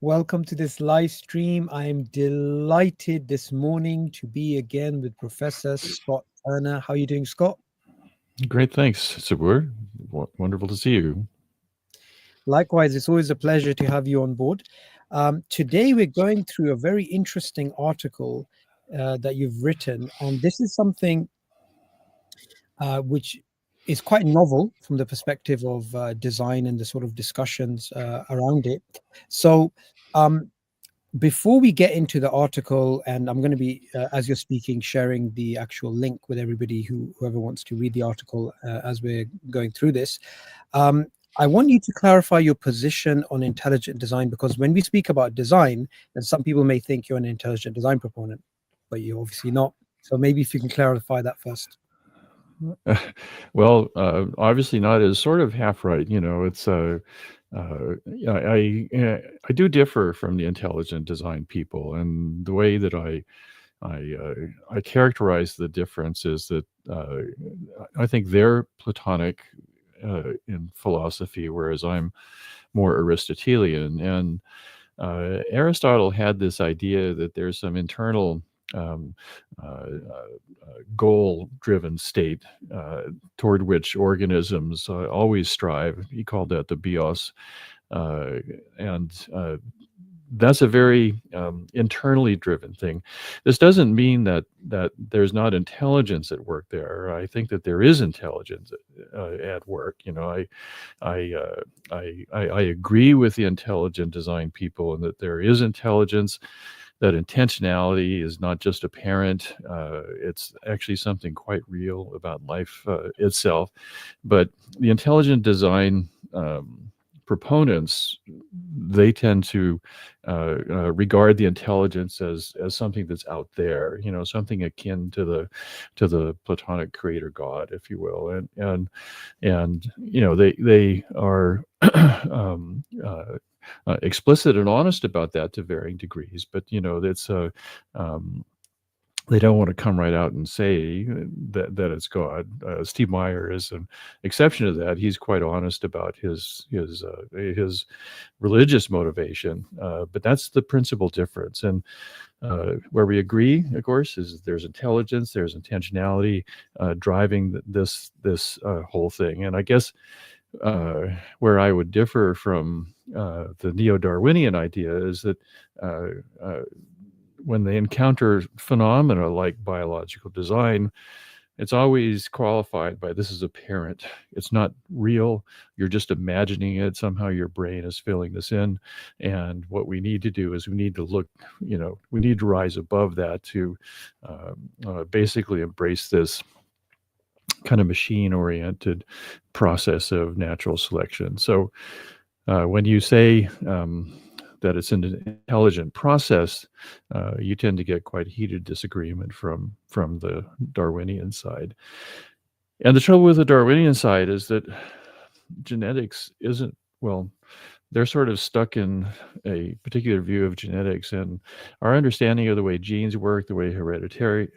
Welcome to this live stream. I am delighted this morning to be again with Professor Scott Turner. How are you doing, Scott? Great, thanks, Sabur. Wonderful to see you. Likewise, it's always a pleasure to have you on board. Today, we're going through a very interesting article that you've written, and this is something which is quite novel from the perspective of design and the sort of discussions around it. So, before we get into the article, and I'm going to be, as you're speaking, sharing the actual link with everybody whoever wants to read the article as we're going through this. I want you to clarify your position on intelligent design, because when we speak about design, then some people may think you're an intelligent design proponent, but you're obviously not. So maybe if you can clarify that first. Well, obviously not is sort of half right. It's I do differ from the intelligent design people, and the way that I characterize the difference is that I think they're Platonic in philosophy, whereas I'm more Aristotelian. And Aristotle had this idea that there's some internal um, goal-driven state toward which organisms always strive. He called that the bios, and that's a very internally driven thing. This doesn't mean that there's not intelligence at work there. I think that there is intelligence at work. I agree with the intelligent design people, and that there is intelligence. That intentionality is not just apparent. It's actually something quite real about life itself. But the intelligent design proponents, they tend to regard the intelligence as something that's out there, something akin to the Platonic creator God, if you will, and they are explicit and honest about that to varying degrees, but that's they don't want to come right out and say that it's God. Steve Meyer is an exception to that. He's quite honest about his religious motivation, but that's the principal difference. And where we agree, of course, is there's intelligence, there's intentionality driving this whole thing. And I guess where I would differ from the Neo-Darwinian idea is that when they encounter phenomena like biological design, it's always qualified by this is apparent. It's not real. You're just imagining it. Somehow your brain is filling this in. And what we need to do is we need to look, we need to rise above that to basically embrace this kind of machine-oriented process of natural selection. So when you say that it's an intelligent process, you tend to get quite heated disagreement from the Darwinian side. And the trouble with the Darwinian side is that genetics isn't, well, they're sort of stuck in a particular view of genetics, and our understanding of the way genes work, the way hereditary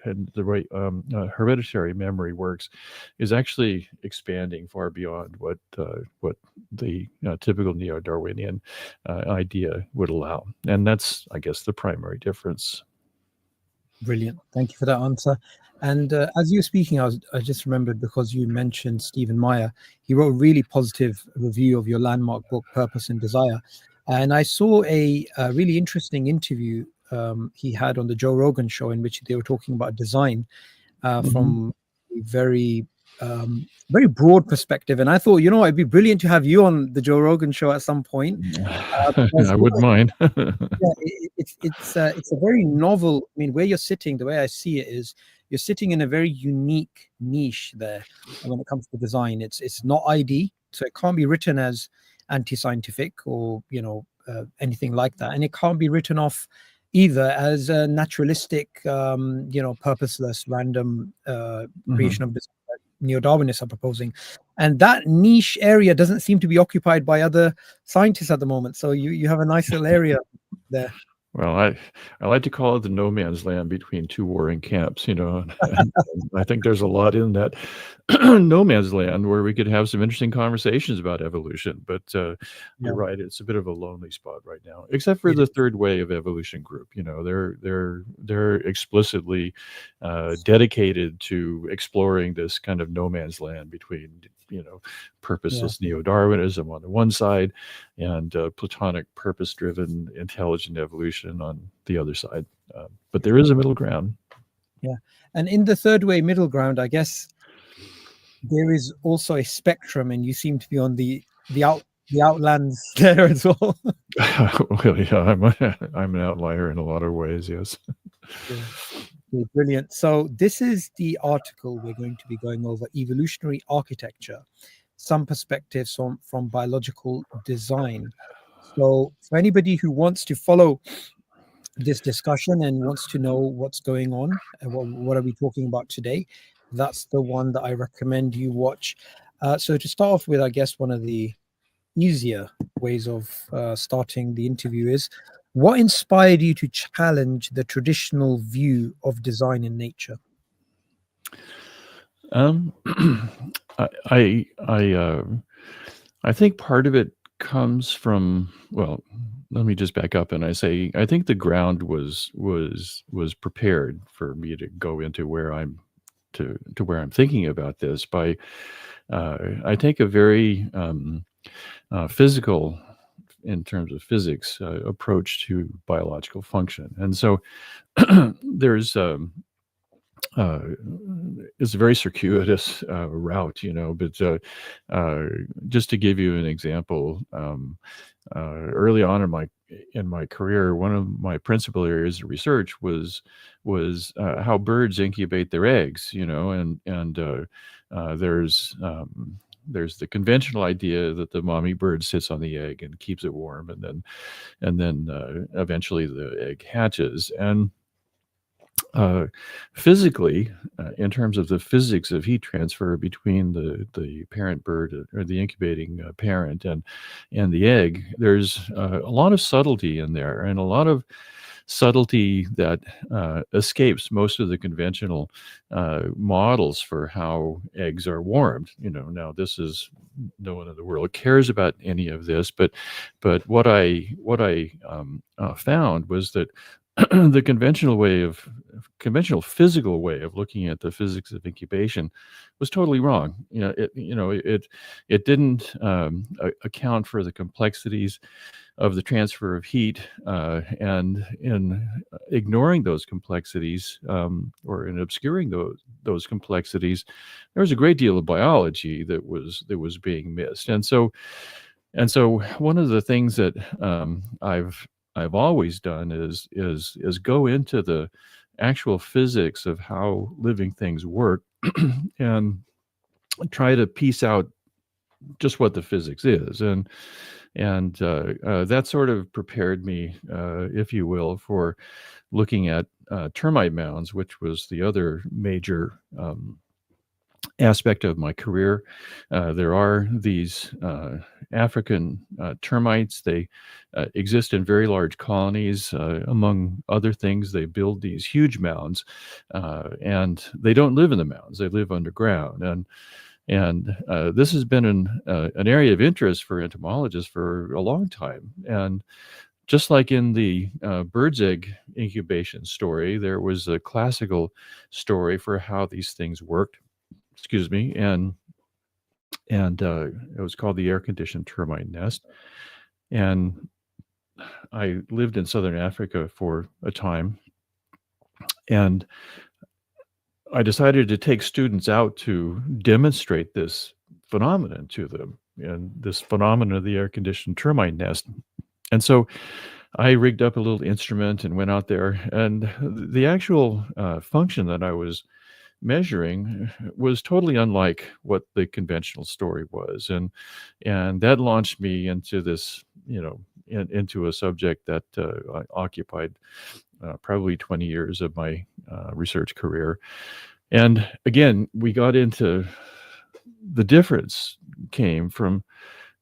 memory works, is actually expanding far beyond what the typical Neo-Darwinian idea would allow, and that's, I guess, the primary difference. Brilliant. Thank you for that answer. And as you were speaking, I just remembered, because you mentioned Stephen Meyer, he wrote a really positive review of your landmark book, Purpose and Desire. And I saw a really interesting interview he had on the Joe Rogan show, in which they were talking about design from a very broad perspective. And I thought, it'd be brilliant to have you on the Joe Rogan show at some point. I wouldn't mind. It's a very novel. I mean, where you're sitting, the way I see it is, you're sitting in a very unique niche there. And when it comes to design, it's not ID, so it can't be written as anti-scientific or anything like that, and it can't be written off either as a naturalistic, purposeless, random creation of design that Neo-Darwinists are proposing. And that niche area doesn't seem to be occupied by other scientists at the moment. So you have a nice little area there. Well, I like to call it the no man's land between two warring camps, and I think there's a lot in that no man's land where we could have some interesting conversations about evolution. But you're Yeah, right; it's a bit of a lonely spot right now, except for it the is. third way of evolution group. They're explicitly dedicated to exploring this kind of no man's land between Yeah, purposeless Neo-Darwinism on the one side and Platonic purpose-driven intelligent evolution on the other side. But there is a middle ground. yeah. And in the third way middle ground, I guess there is also a spectrum, and you seem to be on the outlands there as well. Well, yeah, I'm an outlier in a lot of ways. Yes. Yeah. Okay, brilliant. So this is the article we're going to be going over: evolutionary architecture, some perspectives from biological design. So for anybody who wants to follow this discussion and wants to know what's going on and what are we talking about today, that's the one that I recommend you watch. So to start off with, I guess one of the easier ways of starting the interview is, what inspired you to challenge the traditional view of design in nature? Um, I I I, I think part of it comes from, well, let me just back up and I say I think the ground was prepared for me to go into where I'm to where I'm thinking about this by I take a very physical, in terms of physics, approach to biological function, and so there's uh, it's a very circuitous route, but uh, just to give you an example, early on in my career, one of my principal areas of research was how birds incubate their eggs, and there's the conventional idea that the mommy bird sits on the egg and keeps it warm, and then eventually the egg hatches. And physically, in terms of the physics of heat transfer between the parent bird, or the incubating parent, and the egg, there's a lot of subtlety in there, and a lot of subtlety that escapes most of the conventional models for how eggs are warmed. Now this is, no one in the world cares about any of this, but what I found was that the conventional physical way of looking at the physics of incubation was totally wrong. It didn't account for the complexities of the transfer of heat, and in ignoring those complexities, or in obscuring those complexities, there was a great deal of biology that was being missed. And so one of the things that I've always done is go into the actual physics of how living things work and try to piece out just what the physics is, and that sort of prepared me, if you will, for looking at termite mounds, which was the other major aspect of my career. There are these African termites. They exist in very large colonies. Among other things, they build these huge mounds, and they don't live in the mounds. They live underground, and this has been an area of interest for entomologists for a long time. And just like in the bird's egg incubation story, there was a classical story for how these things worked. Excuse me, and it was called the air-conditioned termite nest. And I lived in southern Africa for a time, and I decided to take students out to demonstrate this phenomenon to them, and this phenomenon of the air-conditioned termite nest. And so I rigged up a little instrument and went out there, and the actual function that I was measuring was totally unlike what the conventional story was, and that launched me into this, into a subject that occupied probably 20 years of my research career. And again, we got into the difference came from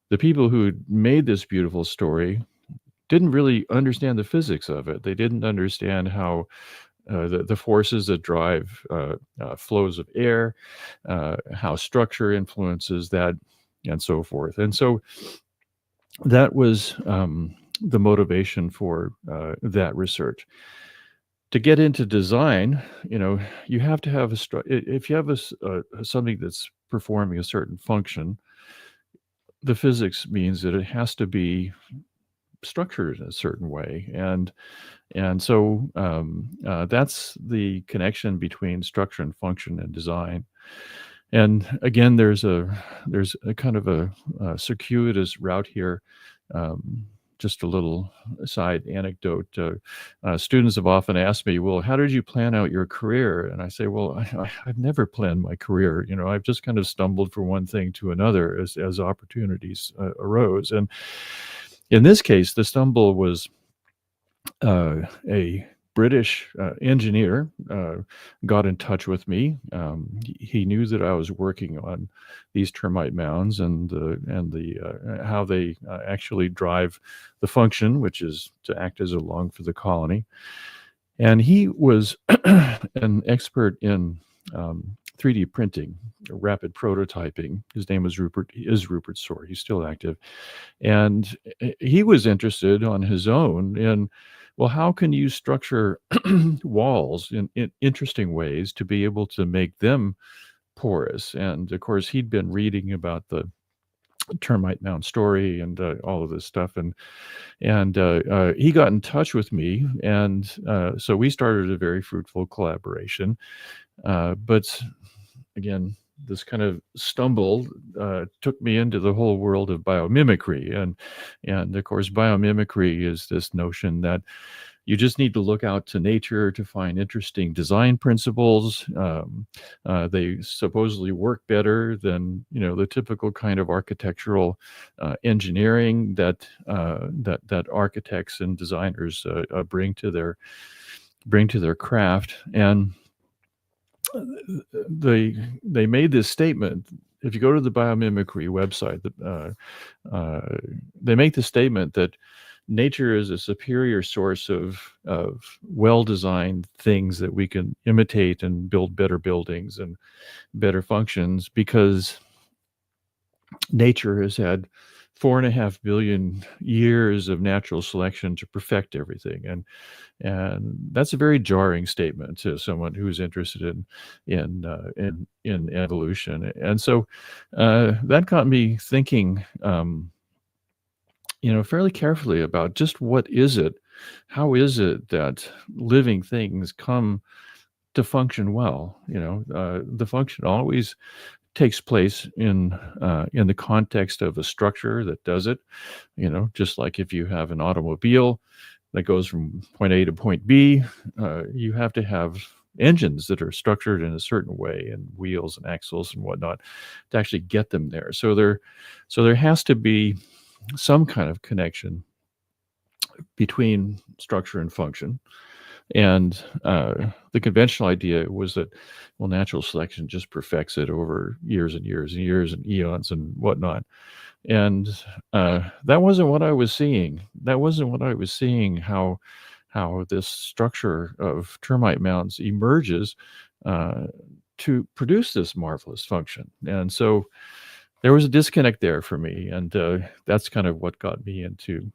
the people who made this beautiful story didn't really understand the physics of it. They didn't understand how the forces that drive flows of air, how structure influences that, and so forth. And so that was the motivation for that research. To get into design, you have to have if you have something that's performing a certain function, the physics means that it has to be structured in a certain way, and so that's the connection between structure and function and design. And again, there's a kind of a circuitous route here. Just a little side anecdote. Students have often asked me, well, how did you plan out your career? And I say, well, I've never planned my career. I've just kind of stumbled from one thing to another as opportunities arose. And in this case, the stumble was a British engineer got in touch with me. He knew that I was working on these termite mounds and how they actually drive the function, which is to act as a lung for the colony. And he was an expert in 3D printing, rapid prototyping. His name was Rupert Sword. He's still active. And he was interested on his own in, well, how can you structure walls in interesting ways to be able to make them porous? And of course, he'd been reading about the termite mound story and all of this stuff, and he got in touch with me, and so we started a very fruitful collaboration. But again, this kind of stumble took me into the whole world of biomimicry, and of course, biomimicry is this notion that you just need to look out to nature to find interesting design principles. They supposedly work better than the typical kind of architectural engineering that architects and designers bring to their craft. And they made this statement. If you go to the Biomimicry website, they make the statement that nature is a superior source of well-designed things that we can imitate and build better buildings and better functions, because nature has had 4.5 billion years of natural selection to perfect everything. And that's a very jarring statement to someone who's interested in evolution. And so that got me thinking, fairly carefully about just how is it that living things come to function well? The function always takes place in the context of a structure that does it. Just like if you have an automobile that goes from point A to point B, you have to have engines that are structured in a certain way, and wheels and axles and whatnot to actually get them there. So there has to be some kind of connection between structure and function. And the conventional idea was that, well, natural selection just perfects it over years and years and years and eons and whatnot. And that wasn't what I was seeing. That wasn't what I was seeing, how this structure of termite mounds emerges to produce this marvelous function. And so there was a disconnect there for me. And that's kind of what got me into,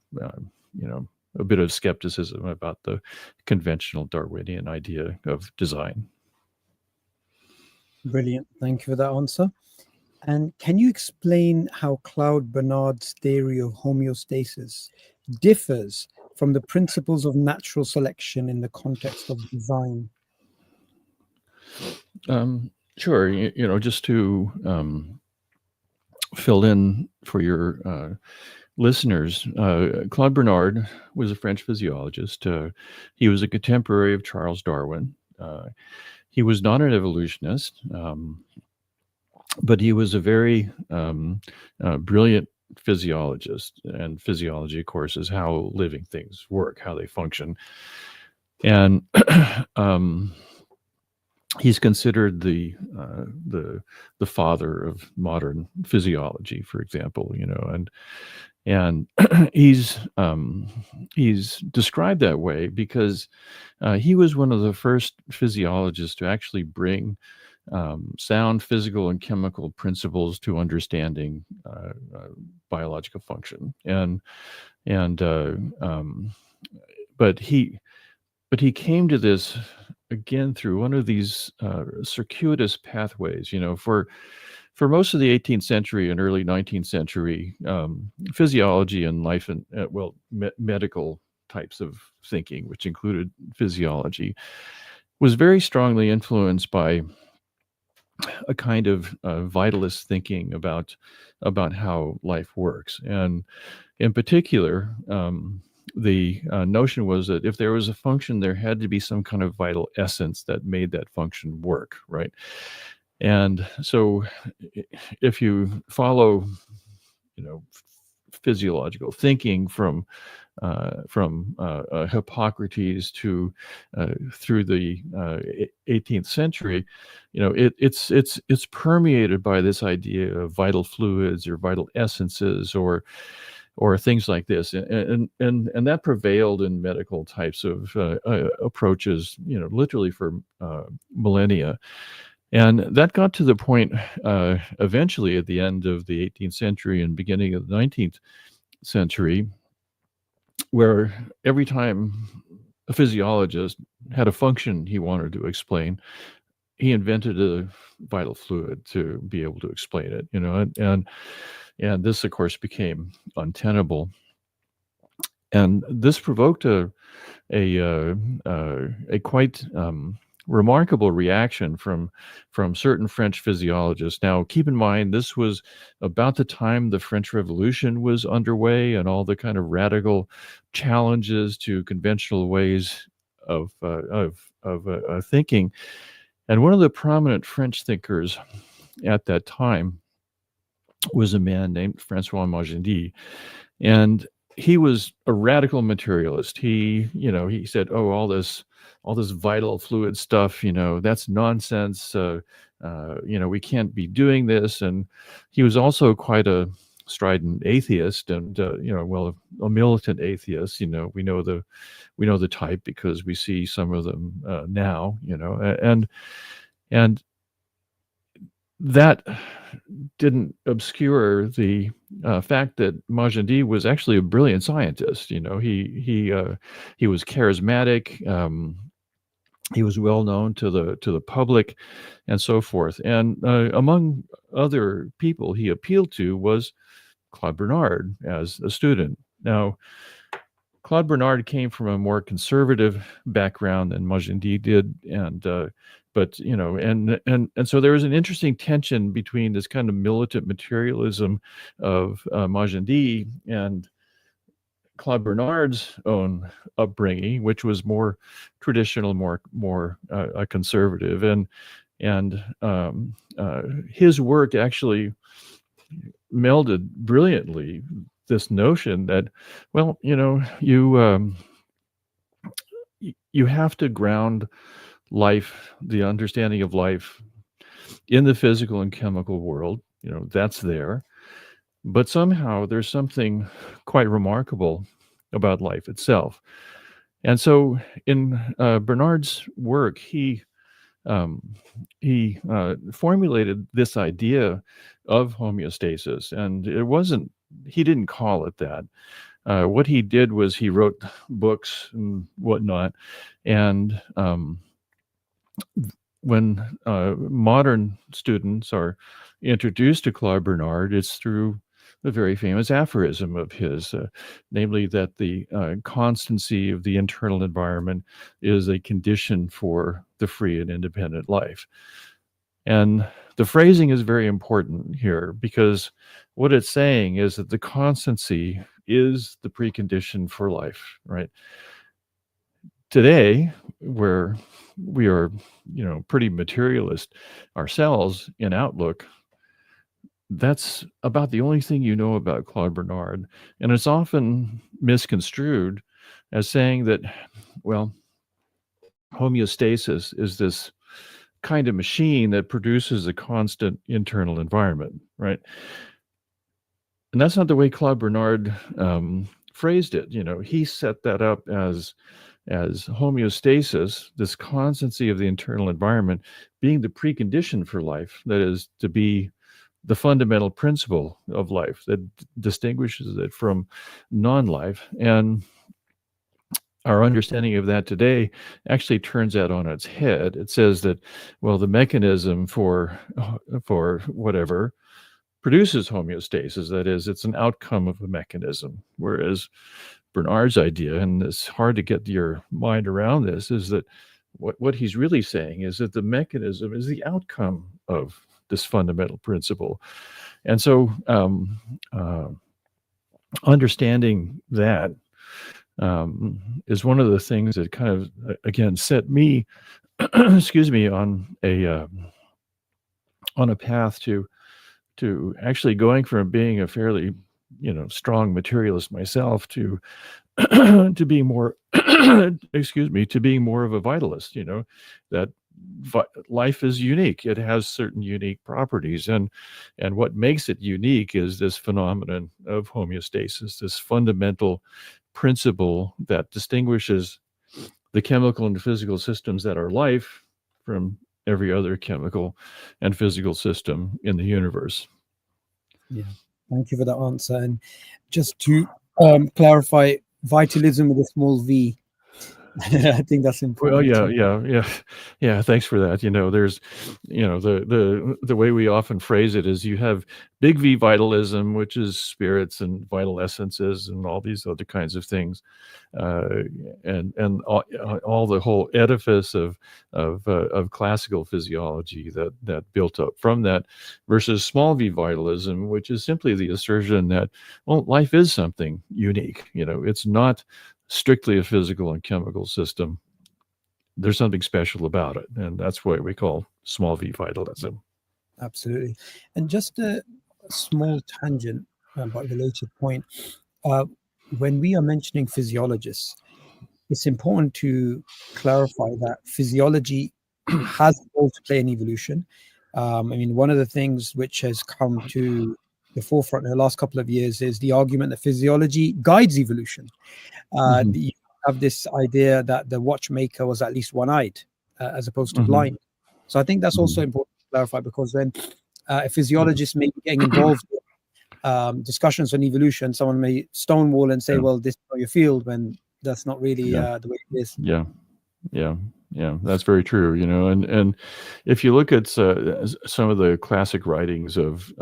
a bit of skepticism about the conventional Darwinian idea of design. Brilliant. Thank you for that answer. And can you explain how Claude Bernard's theory of homeostasis differs from the principles of natural selection in the context of design? Sure. Just to fill in for your listeners, Claude Bernard was a French physiologist. He was a contemporary of Charles Darwin. He was not an evolutionist, but he was a very brilliant physiologist. And physiology, of course, is how living things work, how they function. And he's considered the father of modern physiology, for example. And he's described that way because he was one of the first physiologists to actually bring sound physical and chemical principles to understanding biological function. And but he came to this again through one of these circuitous pathways. For most of the 18th century and early 19th century, physiology and life and medical types of thinking, which included physiology, was very strongly influenced by a kind of vitalist thinking about how life works. And in particular, the notion was that if there was a function, there had to be some kind of vital essence that made that function work, right? And so, if you follow, physiological thinking from Hippocrates to through the 18th century, it's permeated by this idea of vital fluids or vital essences or things like this, and that prevailed in medical types of approaches, literally for millennia. And that got to the point eventually at the end of the 18th century and beginning of the 19th century, where every time a physiologist had a function he wanted to explain, he invented a vital fluid to be able to explain it, and this, of course, became untenable. And this provoked a quite remarkable reaction from certain French physiologists. Now, keep in mind, this was about the time the French Revolution was underway, and all the kind of radical challenges to conventional ways of thinking. And one of the prominent French thinkers at that time was a man named Francois Magendie, and he was a radical materialist. He said, "Oh, all this vital fluid stuff, that's nonsense. We can't be doing this." And he was also quite a strident atheist, and a militant atheist. We know the type because we see some of them now. And that didn't obscure the fact that Magendie was actually a brilliant scientist. He was charismatic. He was well known to the public, and so forth. And among other people he appealed to was Claude Bernard as a student. Now, Claude Bernard came from a more conservative background than Magendie did, and so there was an interesting tension between this kind of militant materialism of Magendie and Claude Bernard's own upbringing, which was more traditional, more conservative, and his work actually melded brilliantly this notion that, well, you have to ground life, the understanding of life, in the physical and chemical world. That's there, but somehow there's something quite remarkable about life itself. And so in Bernard's work, he formulated this idea of homeostasis, and he didn't call it that. What he did was he wrote books and whatnot, and when modern students are introduced to Claude Bernard, it's through the very famous aphorism of his, namely that the constancy of the internal environment is a condition for the free and independent life. And the phrasing is very important here, because what it's saying is that the constancy is the precondition for life, right? Today, where we are, pretty materialist ourselves in outlook, that's about the only thing you know about Claude Bernard. And it's often misconstrued as saying that, well, homeostasis is this kind of machine that produces a constant internal environment, right? And that's not the way Claude Bernard phrased it. He set that up as homeostasis, this constancy of the internal environment being the precondition for life. That is, to be the fundamental principle of life that distinguishes it from non-life. And our understanding of that today actually turns that on its head. It says that, well, the mechanism for whatever produces homeostasis. That is, it's an outcome of a mechanism. Whereas Bernard's idea, and it's hard to get your mind around this, is that what he's really saying is that the mechanism is the outcome of this fundamental principle. And so understanding that is one of the things that kind of, again, set me, excuse me, on a path to actually going from being a fairly, strong materialist myself to to being more, excuse me, to being more of a vitalist. That life is unique. It has certain unique properties, and what makes it unique is this phenomenon of homeostasis, this fundamental principle that distinguishes the chemical and physical systems that are life from every other chemical and physical system in the universe. Yeah, thank you for that answer. And just to clarify, vitalism with a small v. I think that's important. Well, yeah. Thanks for that. There's, the way we often phrase it is you have big V vitalism, which is spirits and vital essences and all these other kinds of things, and all the whole edifice of classical physiology that built up from that, versus small V vitalism, which is simply the assertion that, well, life is something unique. It's not strictly a physical and chemical system. There's something special about it, and that's what we call small v vitalism. Absolutely. And just a small tangent, but related point. When we are mentioning physiologists, it's important to clarify that physiology has a role to play in evolution. One of the things which has come to the forefront in the last couple of years is the argument that physiology guides evolution. You have this idea that the watchmaker was at least one-eyed, as opposed to blind. So I think that's also important to clarify, because when a physiologist may be getting involved in discussions on evolution, someone may stonewall and say, well, this is not your field, when that's not really the way it is. Yeah, that's very true. And if you look at some of the classic writings of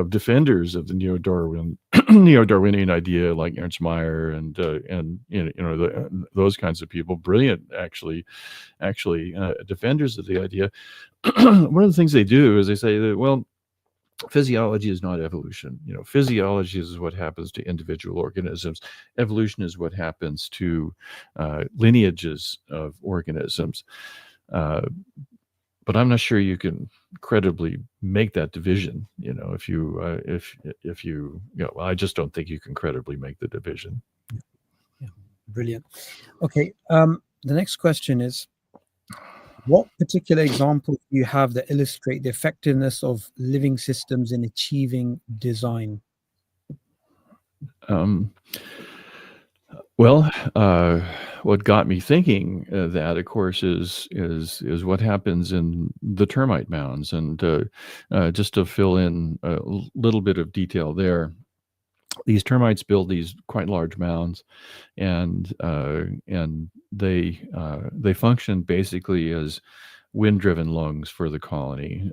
defenders of the Neo-Darwinian idea, like Ernst Mayr and those kinds of people, brilliant actually defenders of the idea. One of the things they do is they say that, well, physiology is not evolution. Physiology is what happens to individual organisms. Evolution is what happens to lineages of organisms. But I'm not sure you can credibly make that division. If you I just don't think you can credibly make the division. Yeah. Brilliant. Okay. The next question is, what particular examples do you have that illustrate the effectiveness of living systems in achieving design? What got me thinking that, of course, is what happens in the termite mounds, and just to fill in a little bit of detail there. These termites build these quite large mounds, and they function basically as wind-driven lungs for the colony.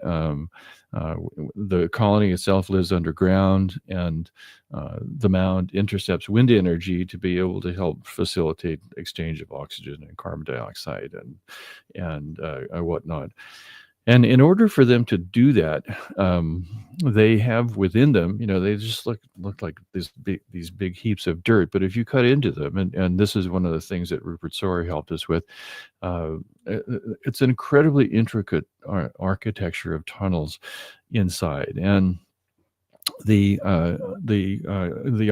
The colony itself lives underground, and the mound intercepts wind energy to be able to help facilitate exchange of oxygen and carbon dioxide and whatnot. And in order for them to do that, they have within them, they just look like these big heaps of dirt. But if you cut into them, and this is one of the things that Rupert Sawyer helped us with, it's an incredibly intricate architecture of tunnels inside, and the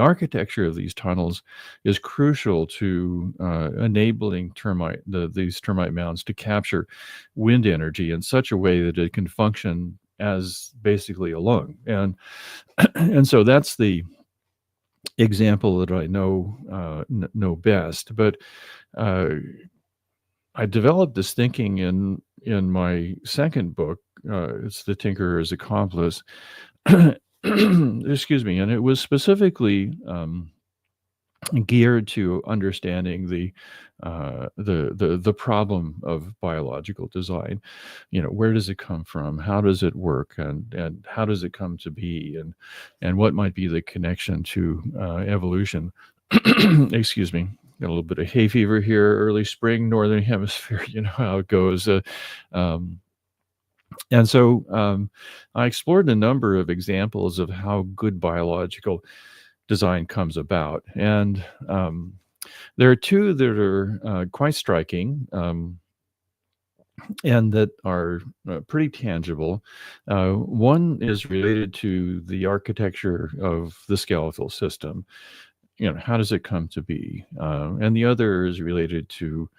architecture of these tunnels is crucial to enabling these termite mounds to capture wind energy in such a way that it can function as basically a lung. And so that's the example that I know best. But I developed this thinking in my second book. It's The Tinkerer's Accomplice. Excuse me. And it was specifically geared to understanding the problem of biological design. Where does it come from? How does it work? And how does it come to be? And what might be the connection to evolution? Excuse me. Got a little bit of hay fever here, early spring, northern hemisphere. You know how it goes. And so I explored a number of examples of how good biological design comes about. And there are two that are quite striking and that are pretty tangible. One is related to the architecture of the skeletal system. How does it come to be? And the other is related to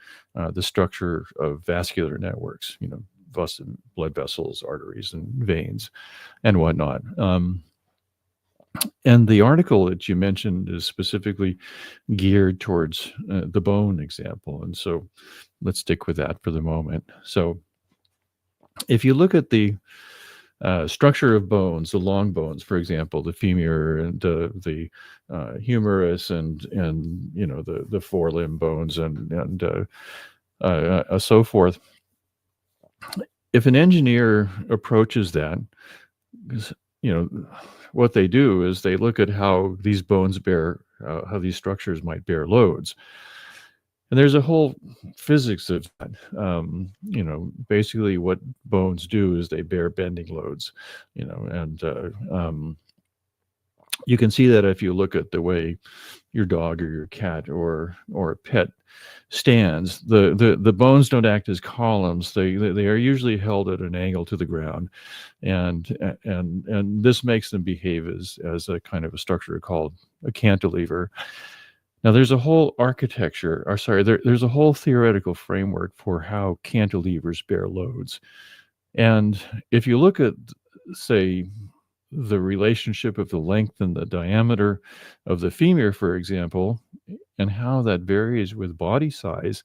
the structure of vascular networks, blood vessels, arteries, and veins, and whatnot. And the article that you mentioned is specifically geared towards the bone example. And so let's stick with that for the moment. So if you look at the structure of bones, the long bones, for example, the femur and the humerus and the forelimb bones and so forth. If an engineer approaches that, what they do is they look at how these bones how these structures might bear loads. And there's a whole physics of that. Basically what bones do is they bear bending loads, and you can see that if you look at the way your dog or your cat or a pet stands. The bones don't act as columns. They are usually held at an angle to the ground, and this makes them behave as a kind of a structure called a cantilever. Now, there's a whole there's a whole theoretical framework for how cantilevers bear loads. And if you look at, say, the relationship of the length and the diameter of the femur, for example, and how that varies with body size,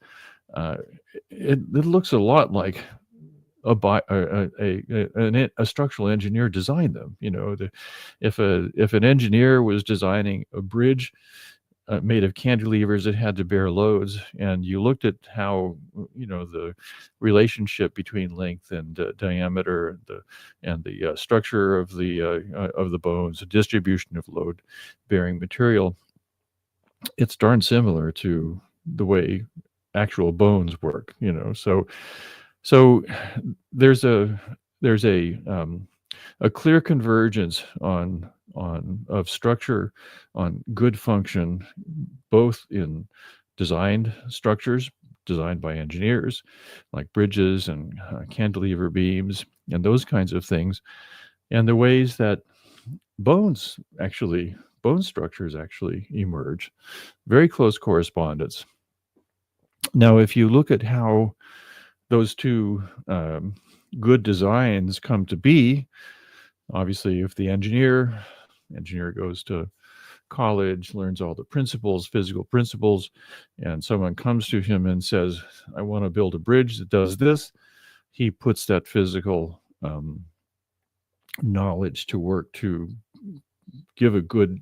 it looks a lot like a structural engineer designed them. If an engineer was designing a bridge made of cantilevers that had to bear loads, and you looked at how the relationship between length and diameter and the structure of the bones, the distribution of load bearing material, it's darn similar to the way actual bones work. So there's a clear convergence of structure on good function, both in designed structures designed by engineers like bridges and cantilever beams and those kinds of things, and the ways that bone structures actually emerge. Very close correspondence. Now, if you look at how those two good designs come to be, obviously, if the engineer goes to college, learns all the physical principles, and someone comes to him and says, I want to build a bridge that does this, he puts that physical knowledge to work to give a good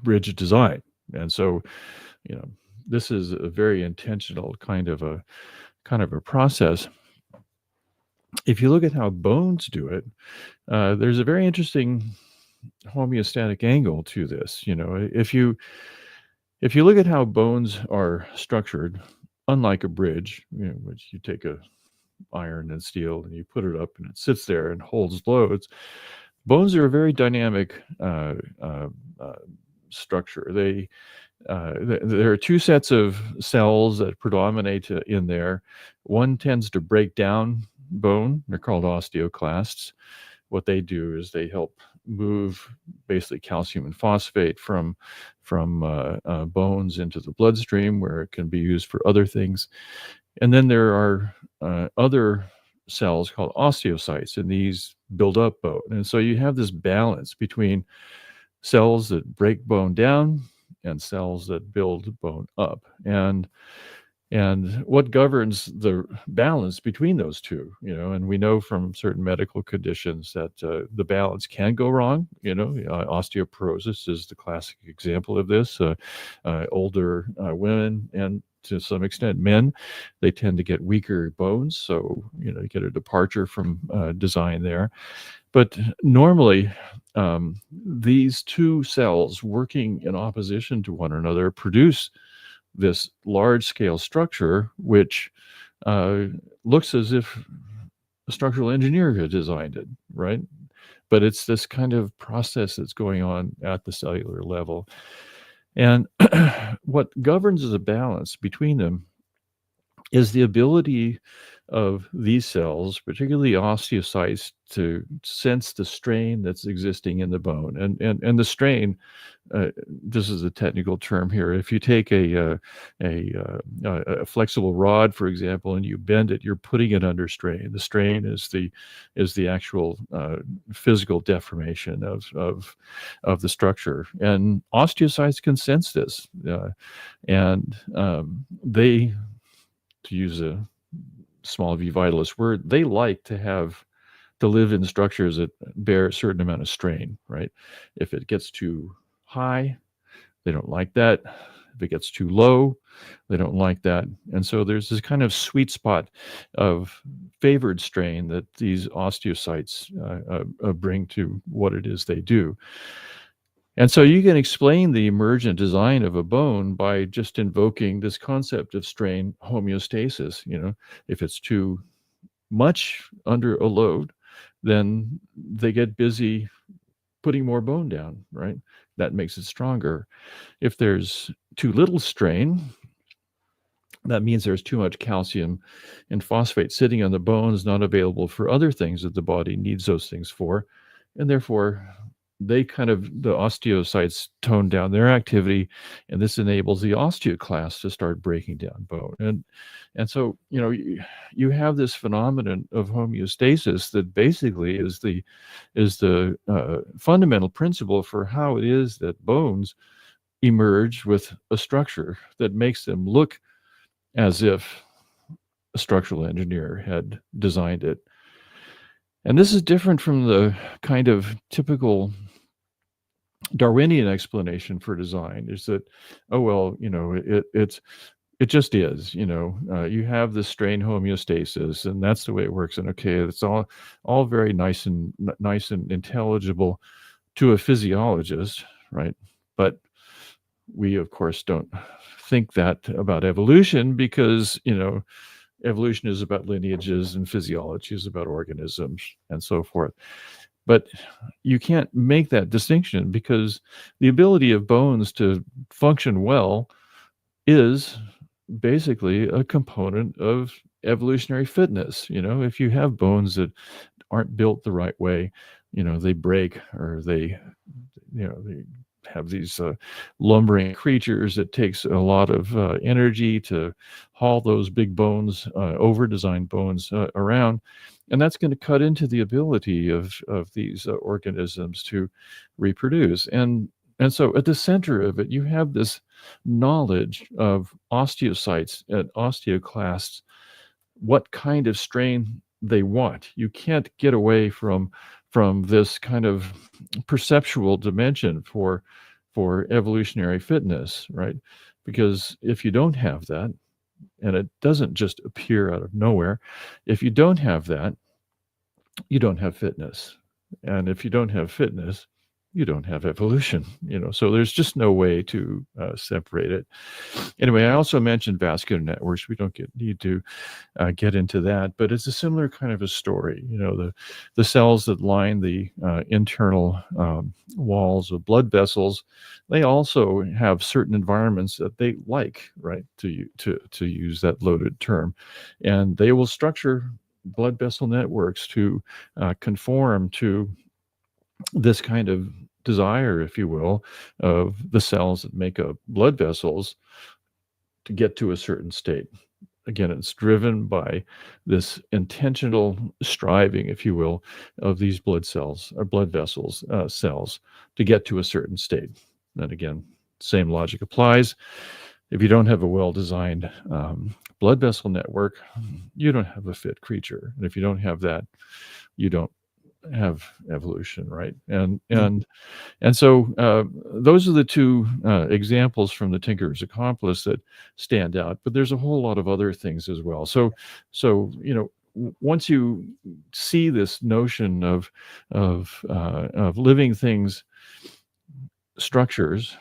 bridge design. And so, this is a very intentional kind of a process. If you look at how bones do it, there's a very interesting homeostatic angle to this. If you look at how bones are structured, unlike a bridge, which you take a iron and steel and you put it up and it sits there and holds loads, bones are a very dynamic structure. There are two sets of cells that predominate in there. One tends to break down bone. They're called osteoclasts. What they do is they help move basically calcium and phosphate from bones into the bloodstream, where it can be used for other things. And then there are other cells called osteocytes, and these build up bone. And so you have this balance between cells that break bone down and cells that build bone up. And what governs the balance between those two, and we know from certain medical conditions that the balance can go wrong. Osteoporosis is the classic example of this. Older women, and to some extent men, they tend to get weaker bones, so you get a departure from design there. But normally, these two cells working in opposition to one another produce this large-scale structure, which looks as if a structural engineer had designed it, right? But it's this kind of process that's going on at the cellular level. And what governs the balance between them is the ability of these cells, particularly osteocytes, to sense the strain that's existing in the bone. And the strain, this is a technical term here. If you take a flexible rod, for example, and you bend it, you're putting it under strain. The strain is the actual physical deformation of the structure. And osteocytes can sense this, and they, to use a small v vitalist word, they like to live in structures that bear a certain amount of strain, right? If it gets too high, they don't like that. If it gets too low, they don't like that. And so there's this kind of sweet spot of favored strain that these osteocytes bring to what it is they do. And so you can explain the emergent design of a bone by just invoking this concept of strain homeostasis. If it's too much under a load, then they get busy putting more bone down, right? That makes it stronger. If there's too little strain, that means there's too much calcium and phosphate sitting on the bones, not available for other things that the body needs those things for. And therefore, the osteocytes tone down their activity, and this enables the osteoclasts to start breaking down bone. And so, you have this phenomenon of homeostasis that basically is the fundamental principle for how it is that bones emerge with a structure that makes them look as if a structural engineer had designed it. And this is different from the kind of typical Darwinian explanation for design, is that, oh, well, it just is, you have this strain homeostasis, and that's the way it works. And okay, it's all very nice and intelligible to a physiologist, right? But we, of course, don't think that about evolution, because, evolution is about lineages and physiology is about organisms and so forth. But you can't make that distinction, because the ability of bones to function well is basically a component of evolutionary fitness. If you have bones that aren't built the right way, they break, or they have these lumbering creatures. It takes a lot of energy to haul those big bones, over-designed bones around. And that's going to cut into the ability of these organisms to reproduce. And so at the center of it, you have this knowledge of osteocytes and osteoclasts, what kind of strain they want. You can't get away from this kind of perceptual dimension for evolutionary fitness, right? Because if you don't have that, and it doesn't just appear out of nowhere, if you don't have that, you don't have fitness. And if you don't have fitness, you don't have evolution, so there's just no way to separate it. Anyway, I also mentioned vascular networks. We don't need to get into that, but it's a similar kind of a story. The cells that line the internal walls of blood vessels, they also have certain environments that they like, right, to use that loaded term, and they will structure blood vessel networks to conform to this kind of desire, if you will, of the cells that make up blood vessels to get to a certain state. again, it's driven by this intentional striving, if you will, of these blood cells or blood vessels, cells, to get to a certain state. And again, same logic applies. If you don't have a well-designed blood vessel network, you don't have a fit creature. And if you don't have that, you don't have evolution, right? And so those are the two examples from the Tinkerer's Accomplice that stand out. But there's a whole lot of other things as well. So once you see this notion of living things, structures,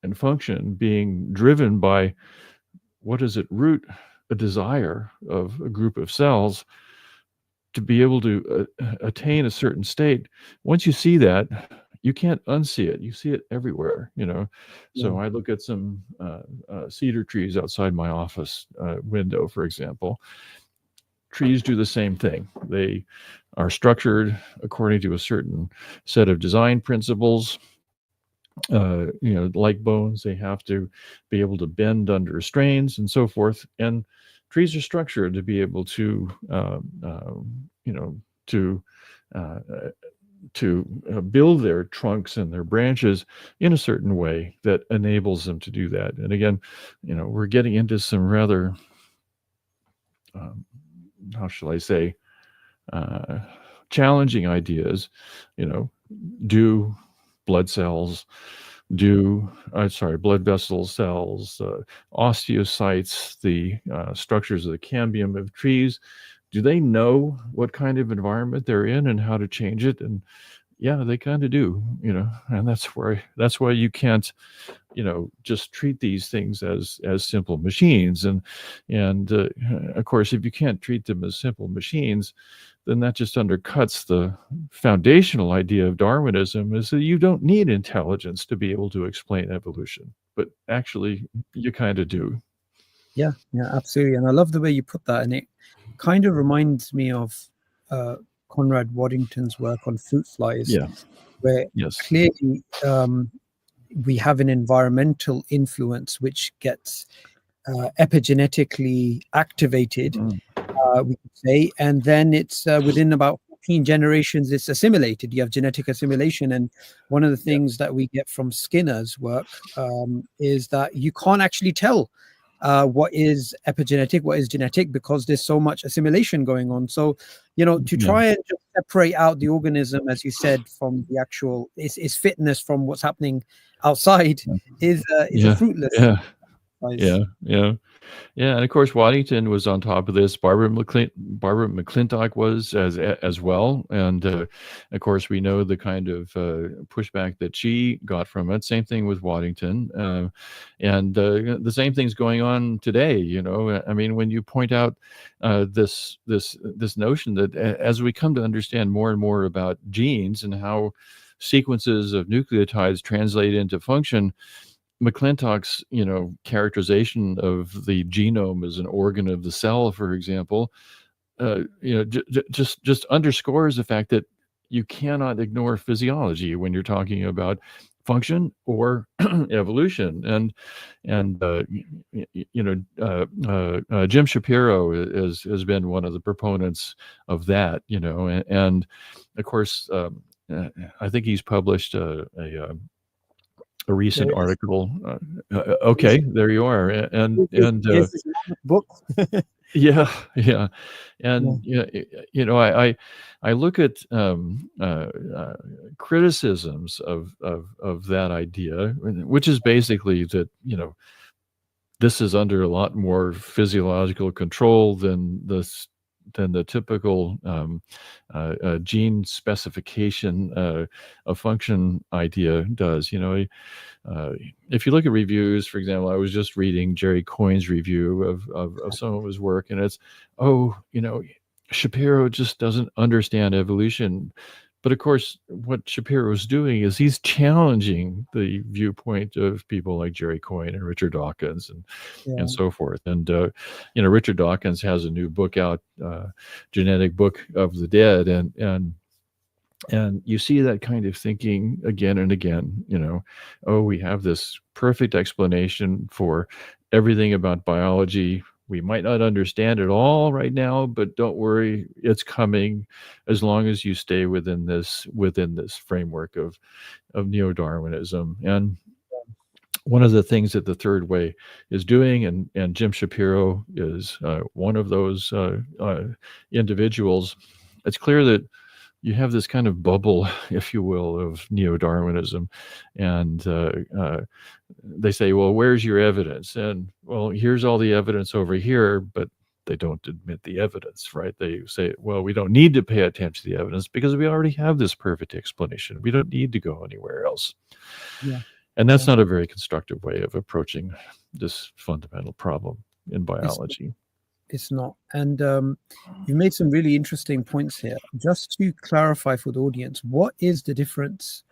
and function being driven by what is at root a desire of a group of cells to be able to attain a certain state. Once you see that, you can't unsee it. You see it everywhere, So I look at some cedar trees outside my office window, for example. Trees do the same thing. They are structured according to a certain set of design principles. Like bones, they have to be able to bend under strains and so forth. And trees are structured to be able to, build their trunks and their branches in a certain way that enables them to do that. And again, we're getting into some rather, how shall I say, challenging ideas. Do blood cells, blood vessel cells, osteocytes, the structures of the cambium of trees, do they know what kind of environment they're in and how to change it? And yeah, they kind of do, and that's why you can't, just treat these things as simple machines. And of course, if you can't treat them as simple machines, then that just undercuts the foundational idea of Darwinism, is that you don't need intelligence to be able to explain evolution. But actually, you kind of do. Yeah, absolutely. And I love the way you put that. And it kind of reminds me of Conrad Waddington's work on fruit flies, where clearly we have an environmental influence which gets epigenetically activated, we could say, and then it's within about 14 generations it's assimilated. You have genetic assimilation, and one of the things that we get from Skinner's work is that you can't actually tell what is epigenetic, what is genetic, because there's so much assimilation going on. So to try and just separate out the organism, as you said, from the actual its fitness from what's happening outside is a fruitless. Yeah, and of course Waddington was on top of this. Barbara McClintock was as well, and of course we know the kind of pushback that she got from it. Same thing with Waddington, and the same thing's going on today. I mean, when you point out this notion that as we come to understand more and more about genes and how sequences of nucleotides translate into function, McClintock's, characterization of the genome as an organ of the cell, for example, just underscores the fact that you cannot ignore physiology when you're talking about function or evolution. And Jim Shapiro has been one of the proponents of that, and of course, I think he's published a recent article. Okay, there you are. And book. yeah. And I look at criticisms of that idea, which is basically that this is under a lot more physiological control than the typical gene specification of function idea does. If you look at reviews, for example, I was just reading Jerry Coyne's review of some of his work, and it's, Shapiro just doesn't understand evolution. But of course, what Shapiro is doing is he's challenging the viewpoint of people like Jerry Coyne and Richard Dawkins and so forth. And Richard Dawkins has a new book out, Genetic Book of the Dead, and you see that kind of thinking again and again. We have this perfect explanation for everything about biology, We might not understand it all right now, but don't worry, it's coming, as long as you stay within this framework of neo-Darwinism. And one of the things that the third way is doing, and Jim Shapiro is one of those individuals. It's clear that you have this kind of bubble, if you will, of neo-Darwinism, and they say, well, where's your evidence? And, well, here's all the evidence over here, but they don't admit the evidence, right? They say, well, we don't need to pay attention to the evidence because we already have this perfect explanation. We don't need to go anywhere else. Yeah. And that's Yeah. not a very constructive way of approaching this fundamental problem in biology. It's not. And you've made some really interesting points here. Just to clarify for the audience, what is the difference?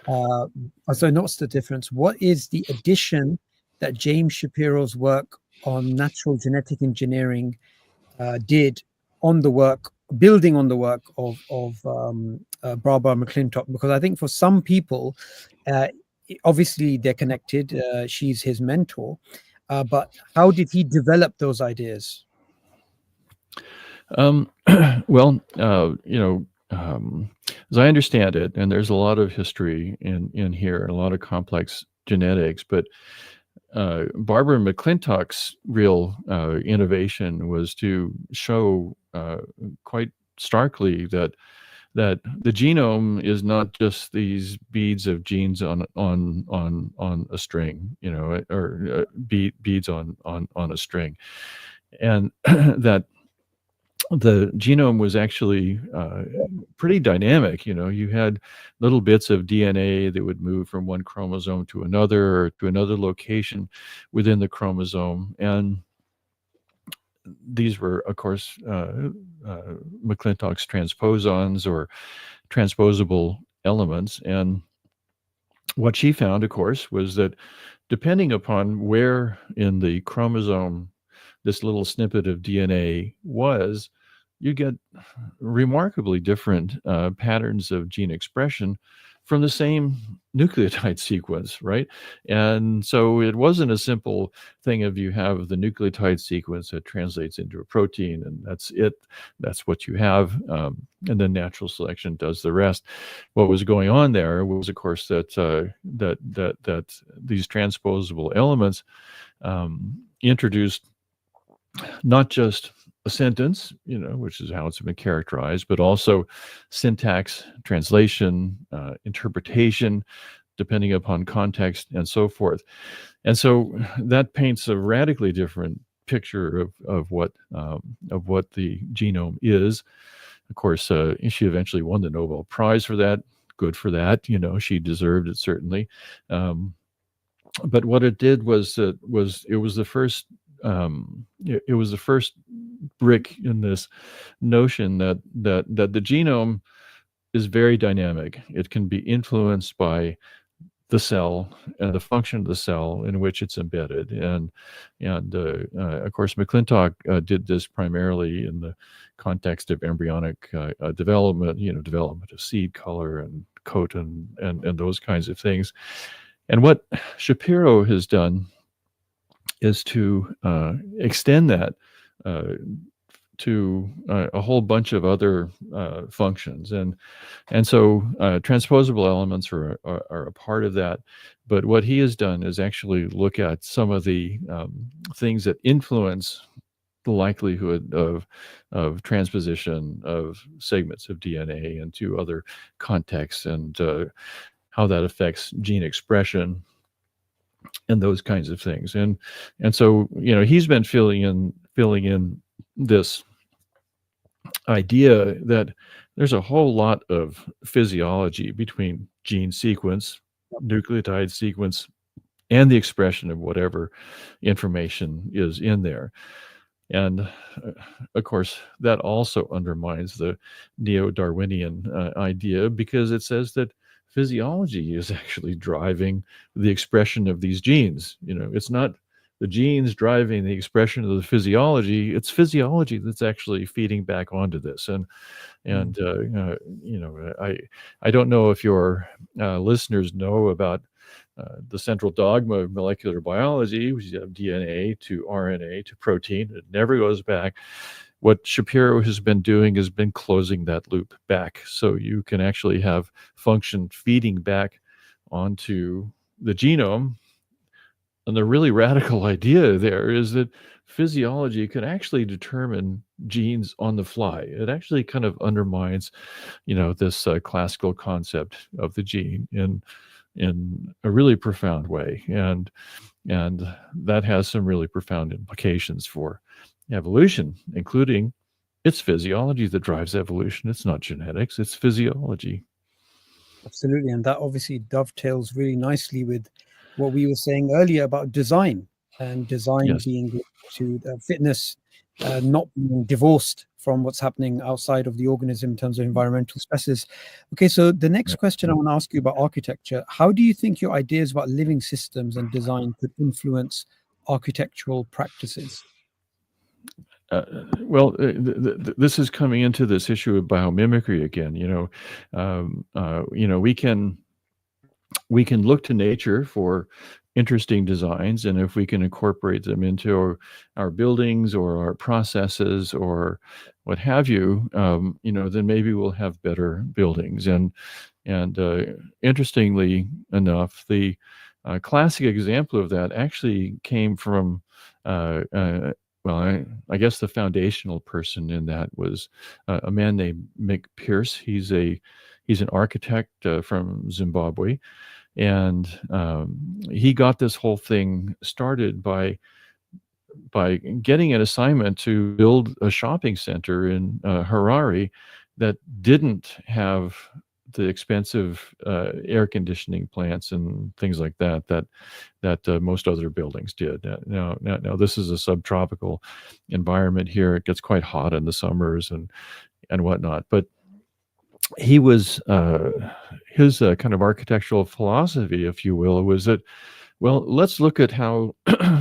So not the difference. What is the addition that James Shapiro's work on natural genetic engineering did on the work, building on the work of Barbara McClintock? Because I think for some people, obviously they're connected. She's his mentor. But how did he develop those ideas? Well, as I understand it, and there's a lot of history in here, and a lot of complex genetics, but Barbara McClintock's real innovation was to show quite starkly that the genome is not just these beads of genes on a string, or beads on a string, and that the genome was actually pretty dynamic. You had little bits of DNA that would move from one chromosome to another, or to another location within the chromosome. And these were, of course, McClintock's transposons, or transposable elements. And what she found, of course, was that depending upon where in the chromosome this little snippet of DNA was, you get remarkably different patterns of gene expression from the same nucleotide sequence, right? And so it wasn't a simple thing of you have the nucleotide sequence that translates into a protein, and that's it. That's what you have, and then natural selection does the rest. What was going on there was, of course, that these transposable elements introduced not just a sentence, which is how it's been characterized, but also syntax, translation, interpretation, depending upon context, and so forth. And so that paints a radically different picture of what the genome is. Of course, she eventually won the Nobel Prize for that. Good for that. She deserved it, certainly. But what it did was it was the first. It was the first brick in this notion that the genome is very dynamic. It can be influenced by the cell and the function of the cell in which it's embedded. And of course, McClintock did this primarily in the context of embryonic development, development of seed color and coat and those kinds of things. And what Shapiro has done is to extend that to a whole bunch of other functions, and so transposable elements are a part of that. But what he has done is actually look at some of the things that influence the likelihood of transposition of segments of DNA into other contexts, and how that affects gene expression and those kinds of things. And so he's been filling in this idea that there's a whole lot of physiology between gene sequence, nucleotide sequence, and the expression of whatever information is in there. And of course, that also undermines the neo-Darwinian idea, because it says that physiology is actually driving the expression of these genes. It's not the genes driving the expression of the physiology. It's physiology that's actually feeding back onto this. And I don't know if your listeners know about the central dogma of molecular biology, which is you have DNA to RNA to protein. It never goes back. What Shapiro has been doing has been closing that loop back. So you can actually have function feeding back onto the genome. And the really radical idea there is that physiology can actually determine genes on the fly. It actually kind of undermines, this classical concept of the gene in a really profound way, and that has some really profound implications for evolution, including it's physiology that drives evolution. It's not genetics; it's physiology. Absolutely. And that obviously dovetails really nicely with what we were saying earlier about design, and design Yes. being to fitness, not being divorced from what's happening outside of the organism in terms of environmental stresses. Okay, so the next question I want to ask you about architecture. How do you think your ideas about living systems and design could influence architectural practices? Well, this is coming into this issue of biomimicry again. We can look to nature for interesting designs, and if we can incorporate them into our buildings or our processes or what have you, then maybe we'll have better buildings. And interestingly enough, the classic example of that actually came from well, I guess the foundational person in that was a man named Mick Pierce. He's an architect from Zimbabwe, and he got this whole thing started by getting an assignment to build a shopping center in Harare that didn't have the expensive air conditioning plants and things like that most other buildings did. Now, this is a subtropical environment here. It gets quite hot in the summers and whatnot. But he was his kind of architectural philosophy, if you will, was that, well, let's look at how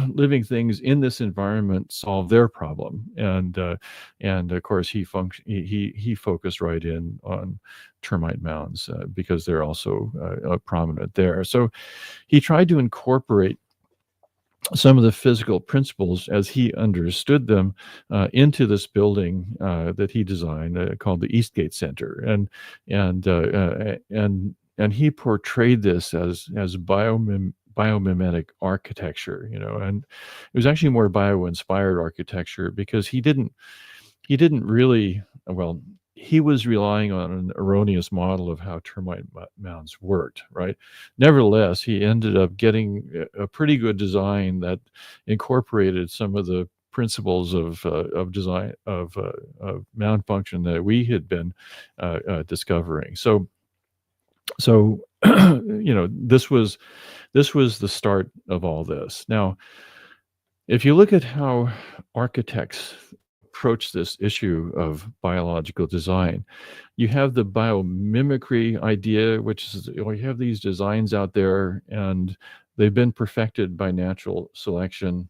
living things in this environment solve their problem, and of course he focused right in on termite mounds because they're also prominent there. So he tried to incorporate some of the physical principles as he understood them into this building that he designed called the Eastgate Center, and he portrayed this as biomimetic architecture, and it was actually more bio-inspired architecture because he didn't really, well, he was relying on an erroneous model of how termite mounds worked, right? Nevertheless, he ended up getting a pretty good design that incorporated some of the principles of design of mound function that we had been discovering. So this was the start of all this. Now, if you look at how architects approach this issue of biological design, you have the biomimicry idea, which is you have these designs out there and they've been perfected by natural selection.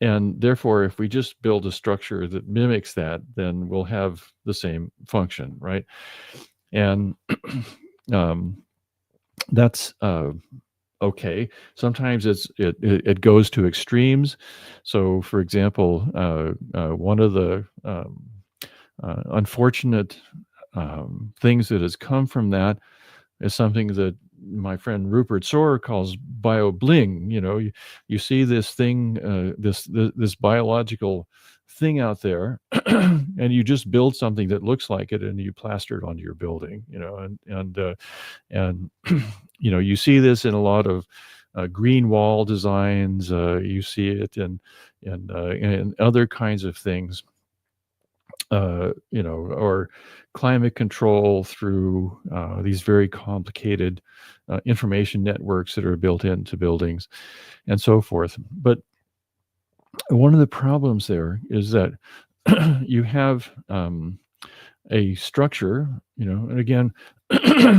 And therefore, if we just build a structure that mimics that, then we'll have the same function, right? And that's okay. Sometimes it goes to extremes. So, for example, one of the unfortunate things that has come from that is something that my friend Rupert Sorer calls bio-bling. You see this thing, this biological thing out there, and you just build something that looks like it, and you plaster it onto your building. And you see this in a lot of green wall designs. You see it in other kinds of things. Or climate control through these very complicated information networks that are built into buildings and so forth. But one of the problems there is that you have a structure, and again,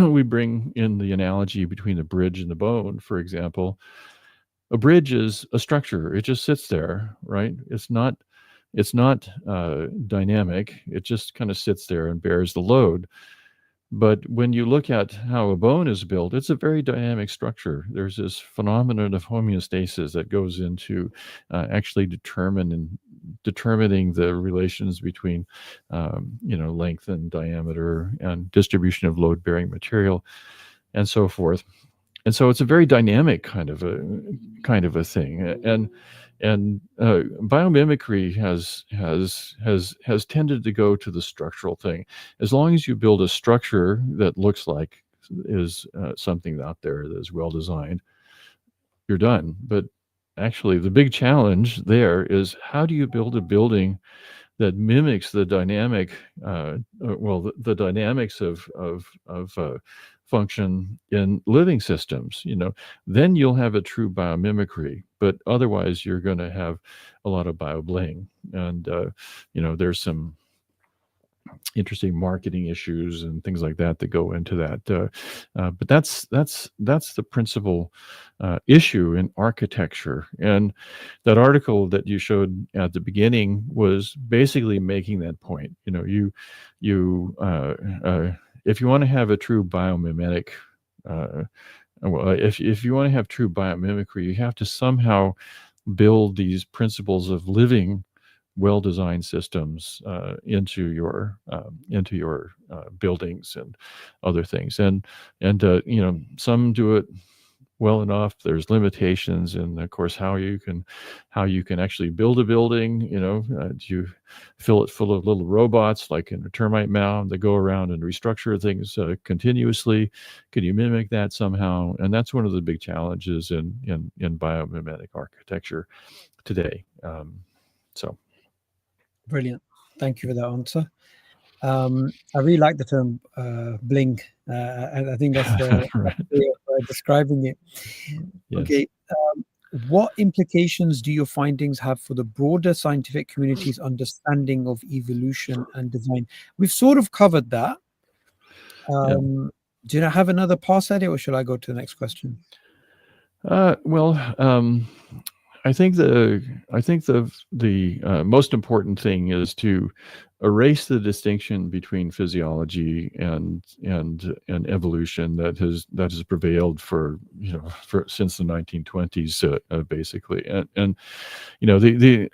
we bring in the analogy between the bridge and the bone, for example. A bridge is a structure. It just sits there, right? It's not dynamic. It just kind of sits there and bears the load. But when you look at how a bone is built, it's a very dynamic structure. There's this phenomenon of homeostasis that goes into actually determining the relations between, length and diameter and distribution of load-bearing material, and so forth. And so it's a very dynamic kind of a thing. And biomimicry has tended to go to the structural thing. As long as you build a structure that looks like is something out there that is well designed, you're done. But actually, the big challenge there is, how do you build a building that mimics the dynamic, the dynamics of function in living systems? Then you'll have a true biomimicry. But otherwise, you're going to have a lot of biobling, and there's some interesting marketing issues and things like that go into that. But that's the principal issue in architecture. And that article that you showed at the beginning was basically making that point. If you want to have a true biomimetic, if you want to have true biomimicry, you have to somehow build these principles of living well-designed systems into your buildings and other things, and some do it well enough. There's limitations, and of course how you can actually build a building. Do you fill it full of little robots like in a termite mound that go around and restructure things continuously? Can you mimic that somehow? And that's one of the big challenges in biomimetic architecture today. So Brilliant. Thank you for that answer. I really like the term bling. I think that's the right. way of describing it. Yes. Okay. What implications do your findings have for the broader scientific community's understanding of evolution and design? We've sort of covered that. Yeah. Do you have another pass at it, or should I go to the next question? I think the most important thing is to erase the distinction between physiology and evolution that has prevailed for since the 1920s, basically. And the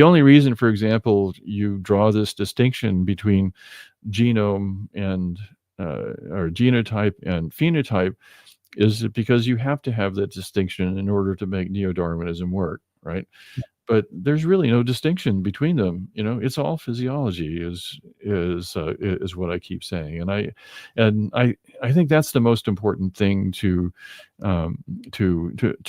only reason, for example, you draw this distinction between genome and or genotype and phenotype is because you have to have that distinction in order to make neo-Darwinism work, right? But there's really no distinction between them. It's all physiology, is what I keep saying, and I think that's the most important thing to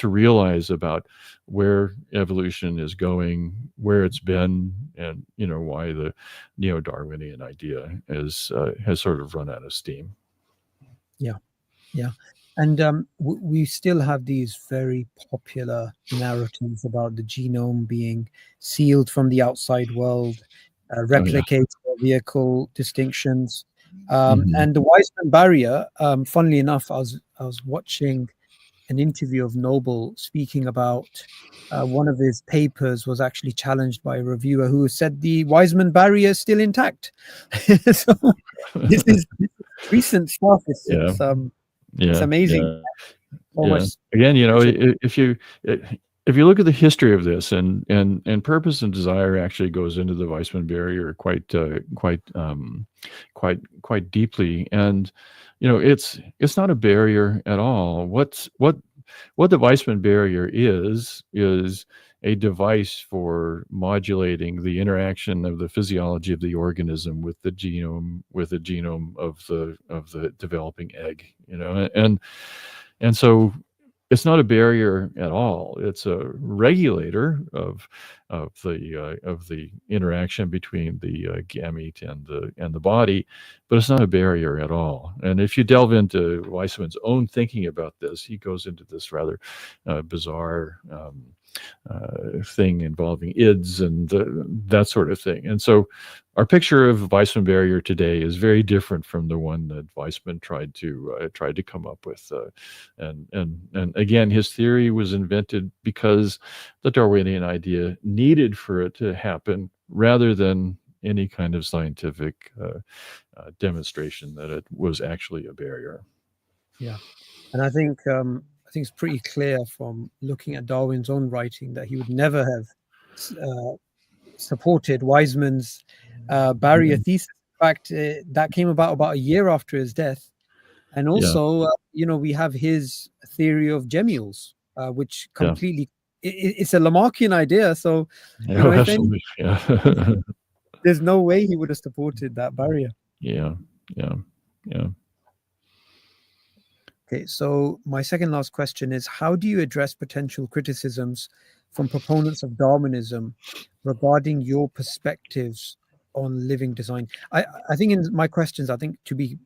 realize about where evolution is going, where it's been, and why the neo-Darwinian idea has sort of run out of steam. Yeah. And we still have these very popular narratives about the genome being sealed from the outside world, replicated vehicle distinctions, and the Wiseman barrier. Funnily enough, I was watching an interview of Noble speaking about one of his papers was actually challenged by a reviewer who said the Wiseman barrier is still intact. So this is recent stuff. It's amazing. So much. Again, if you look at the history of this, and purpose and desire actually goes into the Weissman barrier quite deeply, and it's not a barrier at all. What the Weissman barrier is a device for modulating the interaction of the physiology of the organism with the genome of the developing egg, and so it's not a barrier at all. It's a regulator of the interaction between the gamete and the body, but it's not a barrier at all. And if you delve into Weissman's own thinking about this, he goes into this rather bizarre thing involving ids and that sort of thing. And so our picture of Weissman barrier today is very different from the one that Weissman tried to come up with. And again, his theory was invented because the Darwinian idea needed for it to happen, rather than any kind of scientific demonstration that it was actually a barrier. Yeah, and I think it's pretty clear from looking at Darwin's own writing that he would never have uh, supported Wiseman's barrier thesis. In fact, that came about a year after his death. And Yeah, also, we have his theory of gemmules, which yeah, completely it's a Lamarckian idea. So, yeah, if any, absolutely, yeah, there's no way he would have supported that barrier. yeah, yeah, yeah. Okay, so my second last question is, how do you address potential criticisms from proponents of Darwinism regarding your perspectives on living design? I think in my questions, I think to be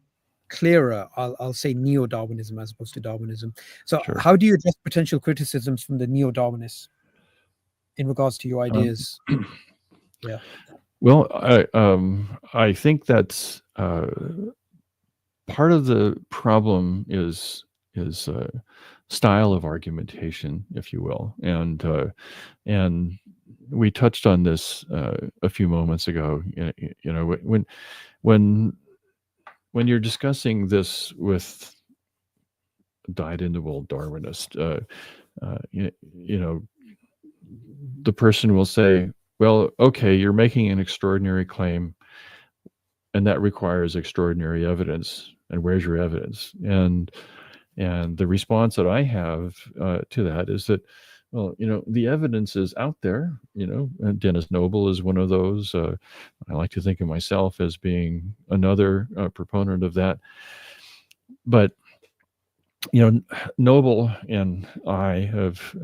clearer, I'll say Neo-Darwinism as opposed to Darwinism. So Sure. how do you address potential criticisms from the Neo-Darwinists in regards to your Um, ideas? Yeah. well, I think that's part of the problem is style of argumentation, if you will, and we touched on this a few moments ago. When when you're discussing this with a dyed-in-the-wool Darwinist, you know, the person will say, "Well, okay, you're making an extraordinary claim, and that requires extraordinary evidence. And where's your evidence?" And the response that I have to that is that, well, the evidence is out there. And Dennis Noble is one of those. I like to think of myself as being another proponent of that. But Noble and I have,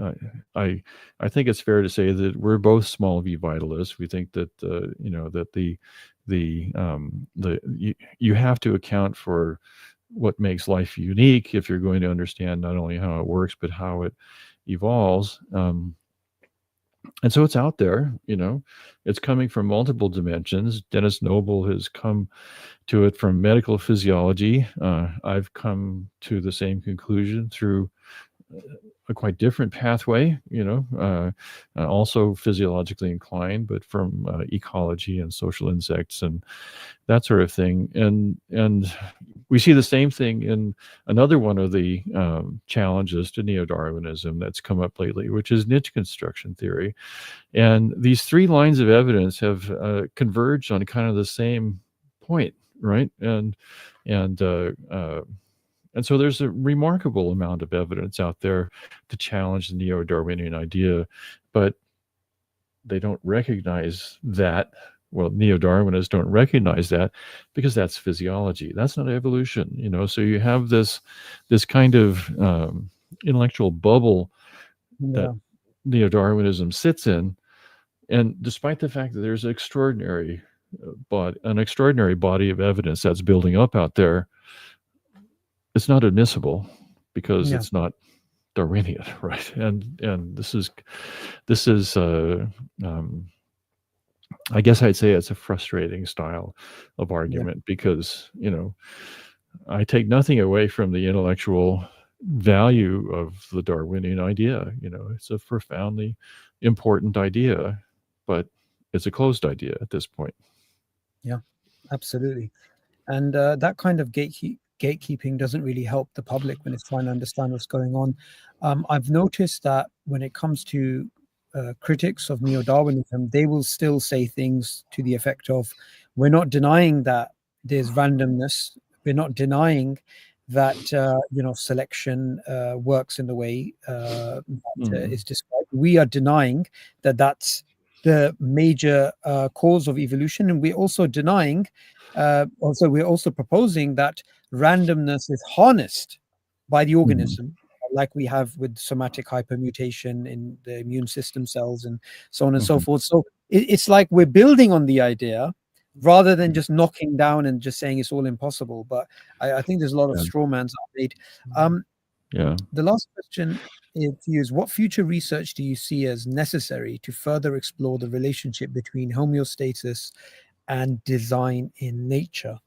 I think it's fair to say that we're both small v vitalists. We think that that you have to account for what makes life unique if you're going to understand not only how it works but how it evolves. And so it's out there. It's coming from multiple dimensions. Dennis Noble has come to it from medical physiology. I've come to the same conclusion through a quite different pathway, also physiologically inclined, but from ecology and social insects and that sort of thing. And we see the same thing in another one of the challenges to neo-Darwinism that's come up lately, which is niche construction theory. And these three lines of evidence have converged on kind of the same point, right? And so there's a remarkable amount of evidence out there to challenge the neo-Darwinian idea, but they don't recognize that. Well, neo-Darwinists don't recognize that because that's physiology. That's not evolution, So you have this kind of intellectual bubble that Yeah. neo-Darwinism sits in, and despite the fact that there's an extraordinary body of evidence that's building up out there, it's not admissible because Yeah. it's not Darwinian, right? And this is I guess I'd say it's a frustrating style of Yeah. argument because I take nothing away from the intellectual value of the Darwinian idea. It's a profoundly important idea, but it's a closed idea at this point. Yeah. Absolutely. And that kind of gatekeeping doesn't really help the public when it's trying to understand what's going on. I've noticed that when it comes to critics of neo-Darwinism, they will still say things to the effect of, we're not denying that there's randomness. We're not denying that selection works in the way that is described. We are denying that that's the major cause of evolution, and we're also denying. We're also proposing that randomness is harnessed by the organism, like we have with somatic hypermutation in the immune system cells and so on and so forth. So it's like we're building on the idea rather than just knocking down and just saying it's all impossible. But I think there's a lot of straw mans made. The last question to you is, what future research do you see as necessary to further explore the relationship between homeostasis and design in nature?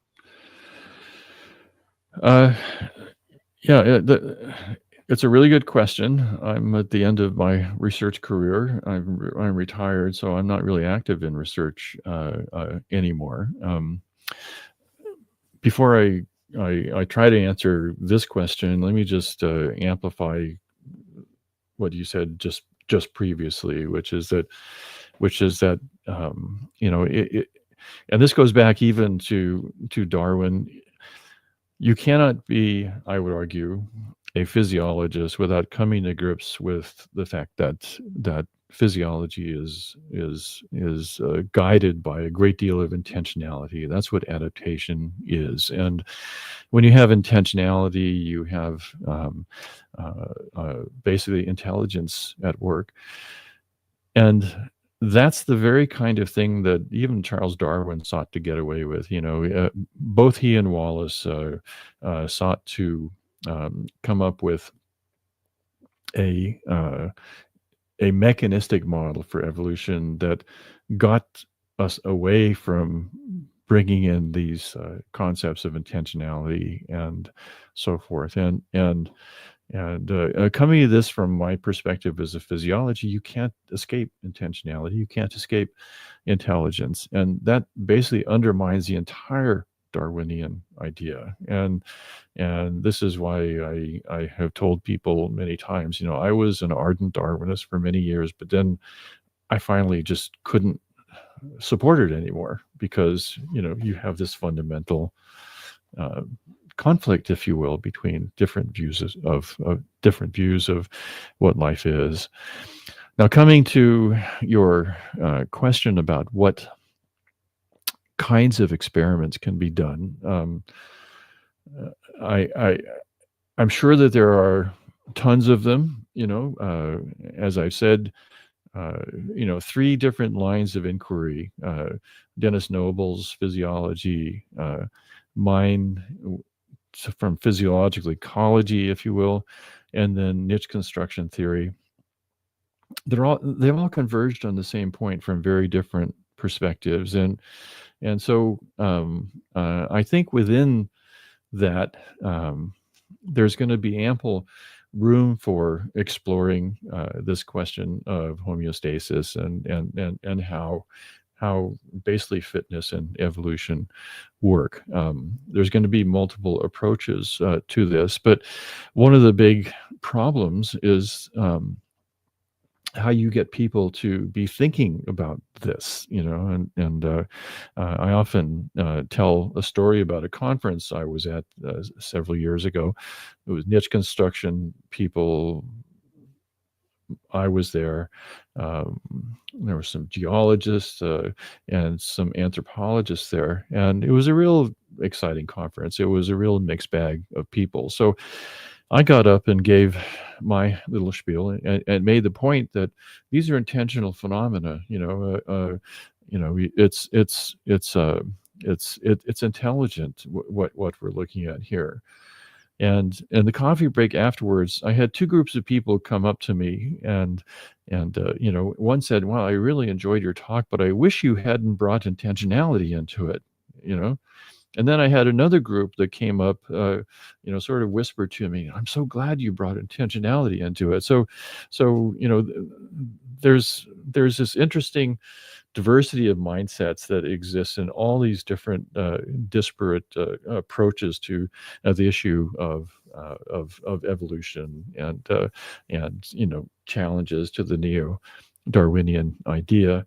It's a really good question. I'm at the end of my research career. I'm retired, so I'm not really active in research anymore. Before I try to answer this question, let me just amplify what you said just previously, which is that and this goes back even to Darwin. You cannot be, I would argue, a physiologist without coming to grips with the fact that physiology is guided by a great deal of intentionality. That's what adaptation is. And when you have intentionality, you have basically intelligence at work. And that's the very kind of thing that even Charles Darwin sought to get away with. Both he and Wallace sought to come up with a mechanistic model for evolution that got us away from bringing in these concepts of intentionality and so forth. And coming to this from my perspective as a physiology, you can't escape intentionality. You can't escape intelligence. And that basically undermines the entire Darwinian idea. And this is why I have told people many times, I was an ardent Darwinist for many years, but then I finally just couldn't support it anymore because, you have this fundamental conflict, if you will, between different views of what life is. Now, coming to your question about what kinds of experiments can be done, I'm sure that there are tons of them. As I've said, 3 different lines of inquiry: Dennis Noble's physiology, mine from physiological ecology, if you will, and then niche construction theory. They've all converged on the same point from very different perspectives, and so I think within that there's going to be ample room for exploring this question of homeostasis and how basically fitness and evolution work. There's going to be multiple approaches to this, but one of the big problems is how you get people to be thinking about this, and I often tell a story about a conference I was at several years ago. It was niche construction people. I was there. There were some geologists and some anthropologists there, and it was a real exciting conference. It was a real mixed bag of people. So I got up and gave my little spiel and made the point that these are intentional phenomena. It's intelligent what we're looking at here. And the coffee break afterwards, I had 2 groups of people come up to me, and one said, "Well, I really enjoyed your talk, but I wish you hadn't brought intentionality into it." And then I had another group that came up, sort of whispered to me, "I'm so glad you brought intentionality into it." So there's this interesting diversity of mindsets that exists in all these different disparate approaches to the issue of evolution and challenges to the Neo-Darwinian idea.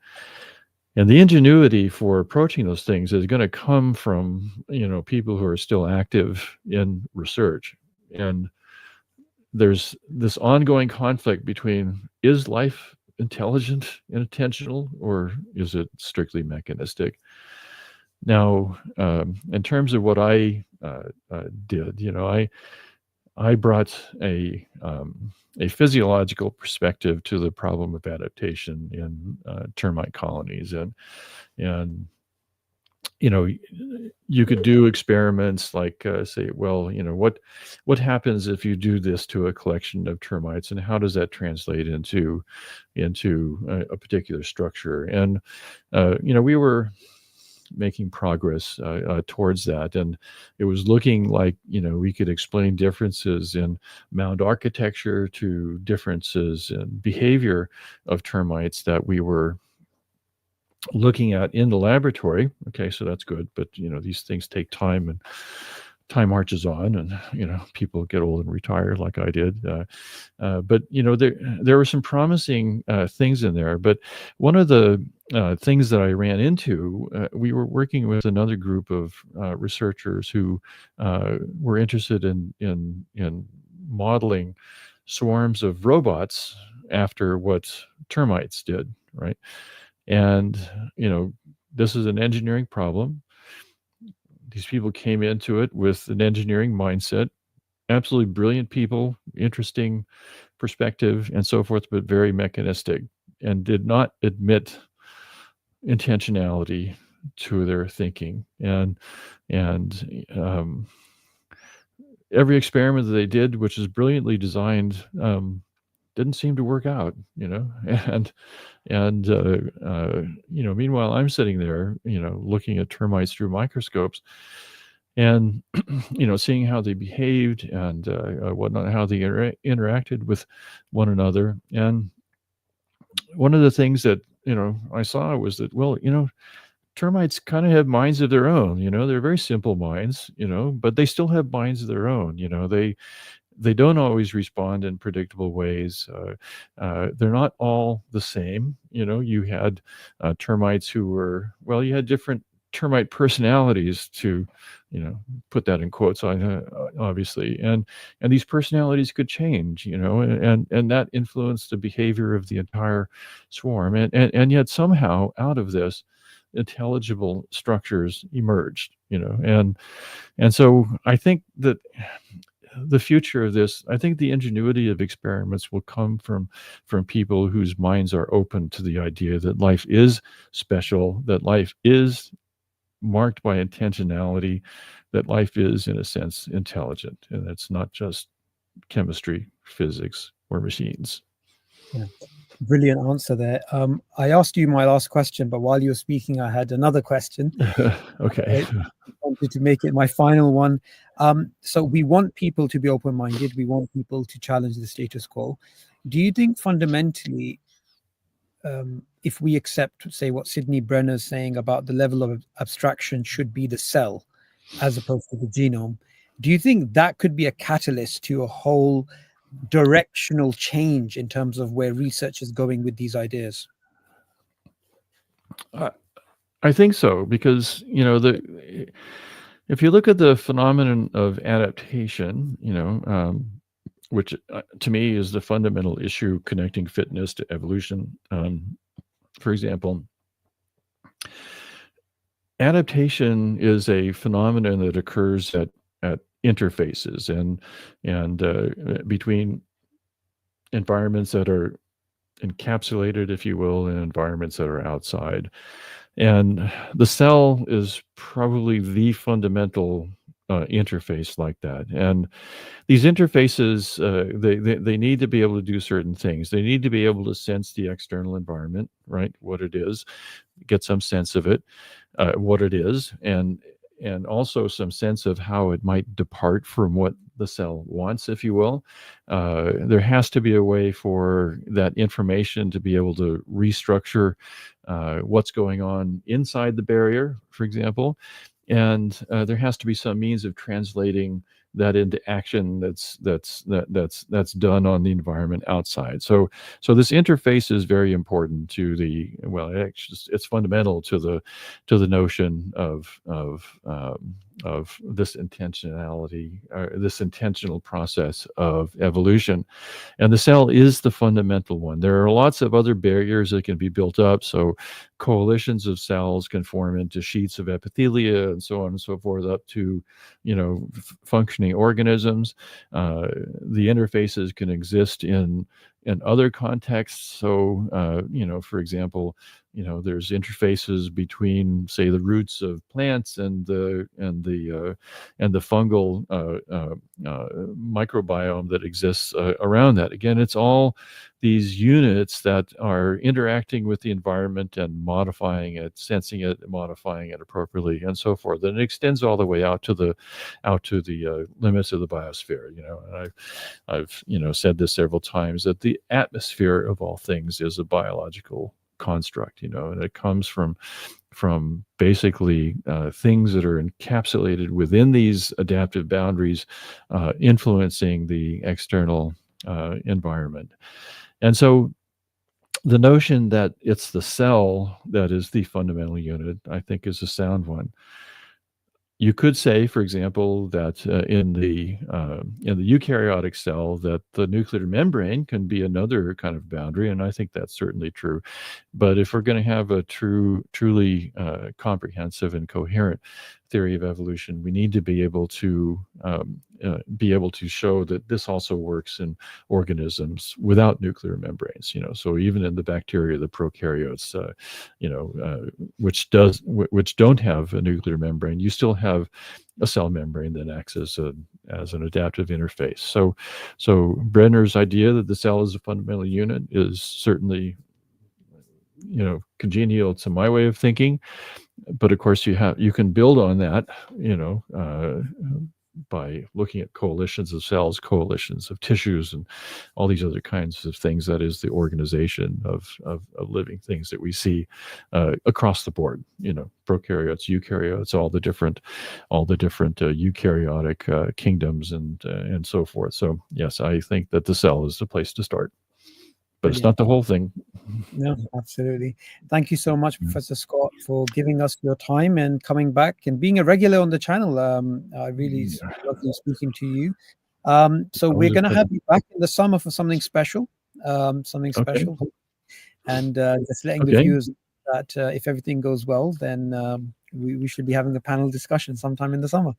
And the ingenuity for approaching those things is going to come from people who are still active in research. And there's this ongoing conflict between, is life intelligent and intentional, or is it strictly mechanistic? Now, in terms of what I did, I brought a physiological perspective to the problem of adaptation in termite colonies, and you could do experiments like say, well, what happens if you do this to a collection of termites, and how does that translate into a particular structure? And we were making progress towards that, and it was looking like we could explain differences in mound architecture to differences in behavior of termites that we were looking at in the laboratory. Okay, so that's good, but these things take time, and time marches on, and people get old and retire like I did. But there were some promising things in there. But one of the things that I ran into, we were working with another group of researchers who were interested in modeling swarms of robots after what termites did, right? And this is an engineering problem. These people came into it with an engineering mindset, absolutely brilliant people, interesting perspective and so forth, but very mechanistic, and did not admit intentionality to their thinking. And every experiment that they did, which is brilliantly designed, didn't seem to work out, and meanwhile I'm sitting there, looking at termites through microscopes, and seeing how they behaved and whatnot, how they interacted with one another. And one of the things that I saw was that, well, termites kind of have minds of their own. They're very simple minds, but they still have minds of their own. They don't always respond in predictable ways. They're not all the same. You had termites who were, well, you had different termite personalities, to put that in quotes, obviously, and these personalities could change, and that influenced the behavior of the entire swarm, and yet somehow out of this intelligible structures emerged, and so I think that the future of this, I think the ingenuity of experiments will come from people whose minds are open to the idea that life is special, that life is marked by intentionality, that life is, in a sense, intelligent, and it's not just chemistry, physics, or machines. Yeah. Brilliant answer there. I asked you my last question, but while you were speaking, I had another question. Okay. I wanted to make it my final one. So we want people to be open-minded. We want people to challenge the status quo. Do you think fundamentally, if we accept, say, what Sidney Brenner's saying about the level of abstraction should be the cell as opposed to the genome, do you think that could be a catalyst to a whole directional change in terms of where research is going with these ideas? I think so, because if you look at the phenomenon of adaptation, which to me is the fundamental issue connecting fitness to evolution. For example, adaptation is a phenomenon that occurs at interfaces and between environments that are encapsulated, if you will, and environments that are outside. And the cell is probably the fundamental interface like that. And these interfaces, they need to be able to do certain things. They need to be able to sense the external environment, right? What it is, get some sense of it, what it is, and also some sense of how it might depart from what the cell wants, if you will. There has to be a way for that information to be able to restructure what's going on inside the barrier, for example. And there has to be some means of translating that into action that's done on the environment outside. So this interface is very important to the, well, it's fundamental to the notion of this intentionality, this intentional process of evolution. And the cell is the fundamental one. There are lots of other barriers that can be built up. So coalitions of cells can form into sheets of epithelia and so on and so forth, up to functioning organisms. The interfaces can exist in other contexts. So for example, there's interfaces between, say, the roots of plants and the fungal microbiome that exists around that. Again, it's all these units that are interacting with the environment and modifying it, sensing it, modifying it appropriately, and so forth. And it extends all the way out to the limits of the biosphere. And I've said this several times, that the atmosphere of all things is a biological construct, and it comes from basically things that are encapsulated within these adaptive boundaries, influencing the external environment. And so the notion that it's the cell that is the fundamental unit, I think, is a sound one. You could say, for example, that in the eukaryotic cell, that the nuclear membrane can be another kind of boundary, and I think that's certainly true. But if we're going to have a truly comprehensive and coherent theory of evolution, we need to be able to show that this also works in organisms without nuclear membranes. So even in the bacteria, the prokaryotes, which don't have a nuclear membrane, you still have a cell membrane that acts as an adaptive interface. So Brenner's idea that the cell is a fundamental unit is certainly congenial to my way of thinking. But of course, you can build on that, by looking at coalitions of cells, coalitions of tissues, and all these other kinds of things. That is the organization of living things that we see across the board. Prokaryotes, eukaryotes, all the different eukaryotic kingdoms, and so forth. So yes, I think that the cell is the place to start. But it's not the whole thing. No, absolutely. Thank you so much, Professor Scott, for giving us your time and coming back and being a regular on the channel. I really love speaking to you. So we're going to have you back in the summer for something special. And just letting the viewers that if everything goes well, then we should be having a panel discussion sometime in the summer.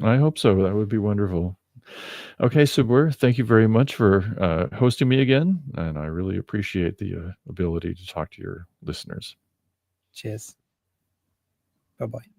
I hope so. That would be wonderful. Okay, Subur, thank you very much for hosting me again, and I really appreciate the ability to talk to your listeners. Cheers. Bye-bye.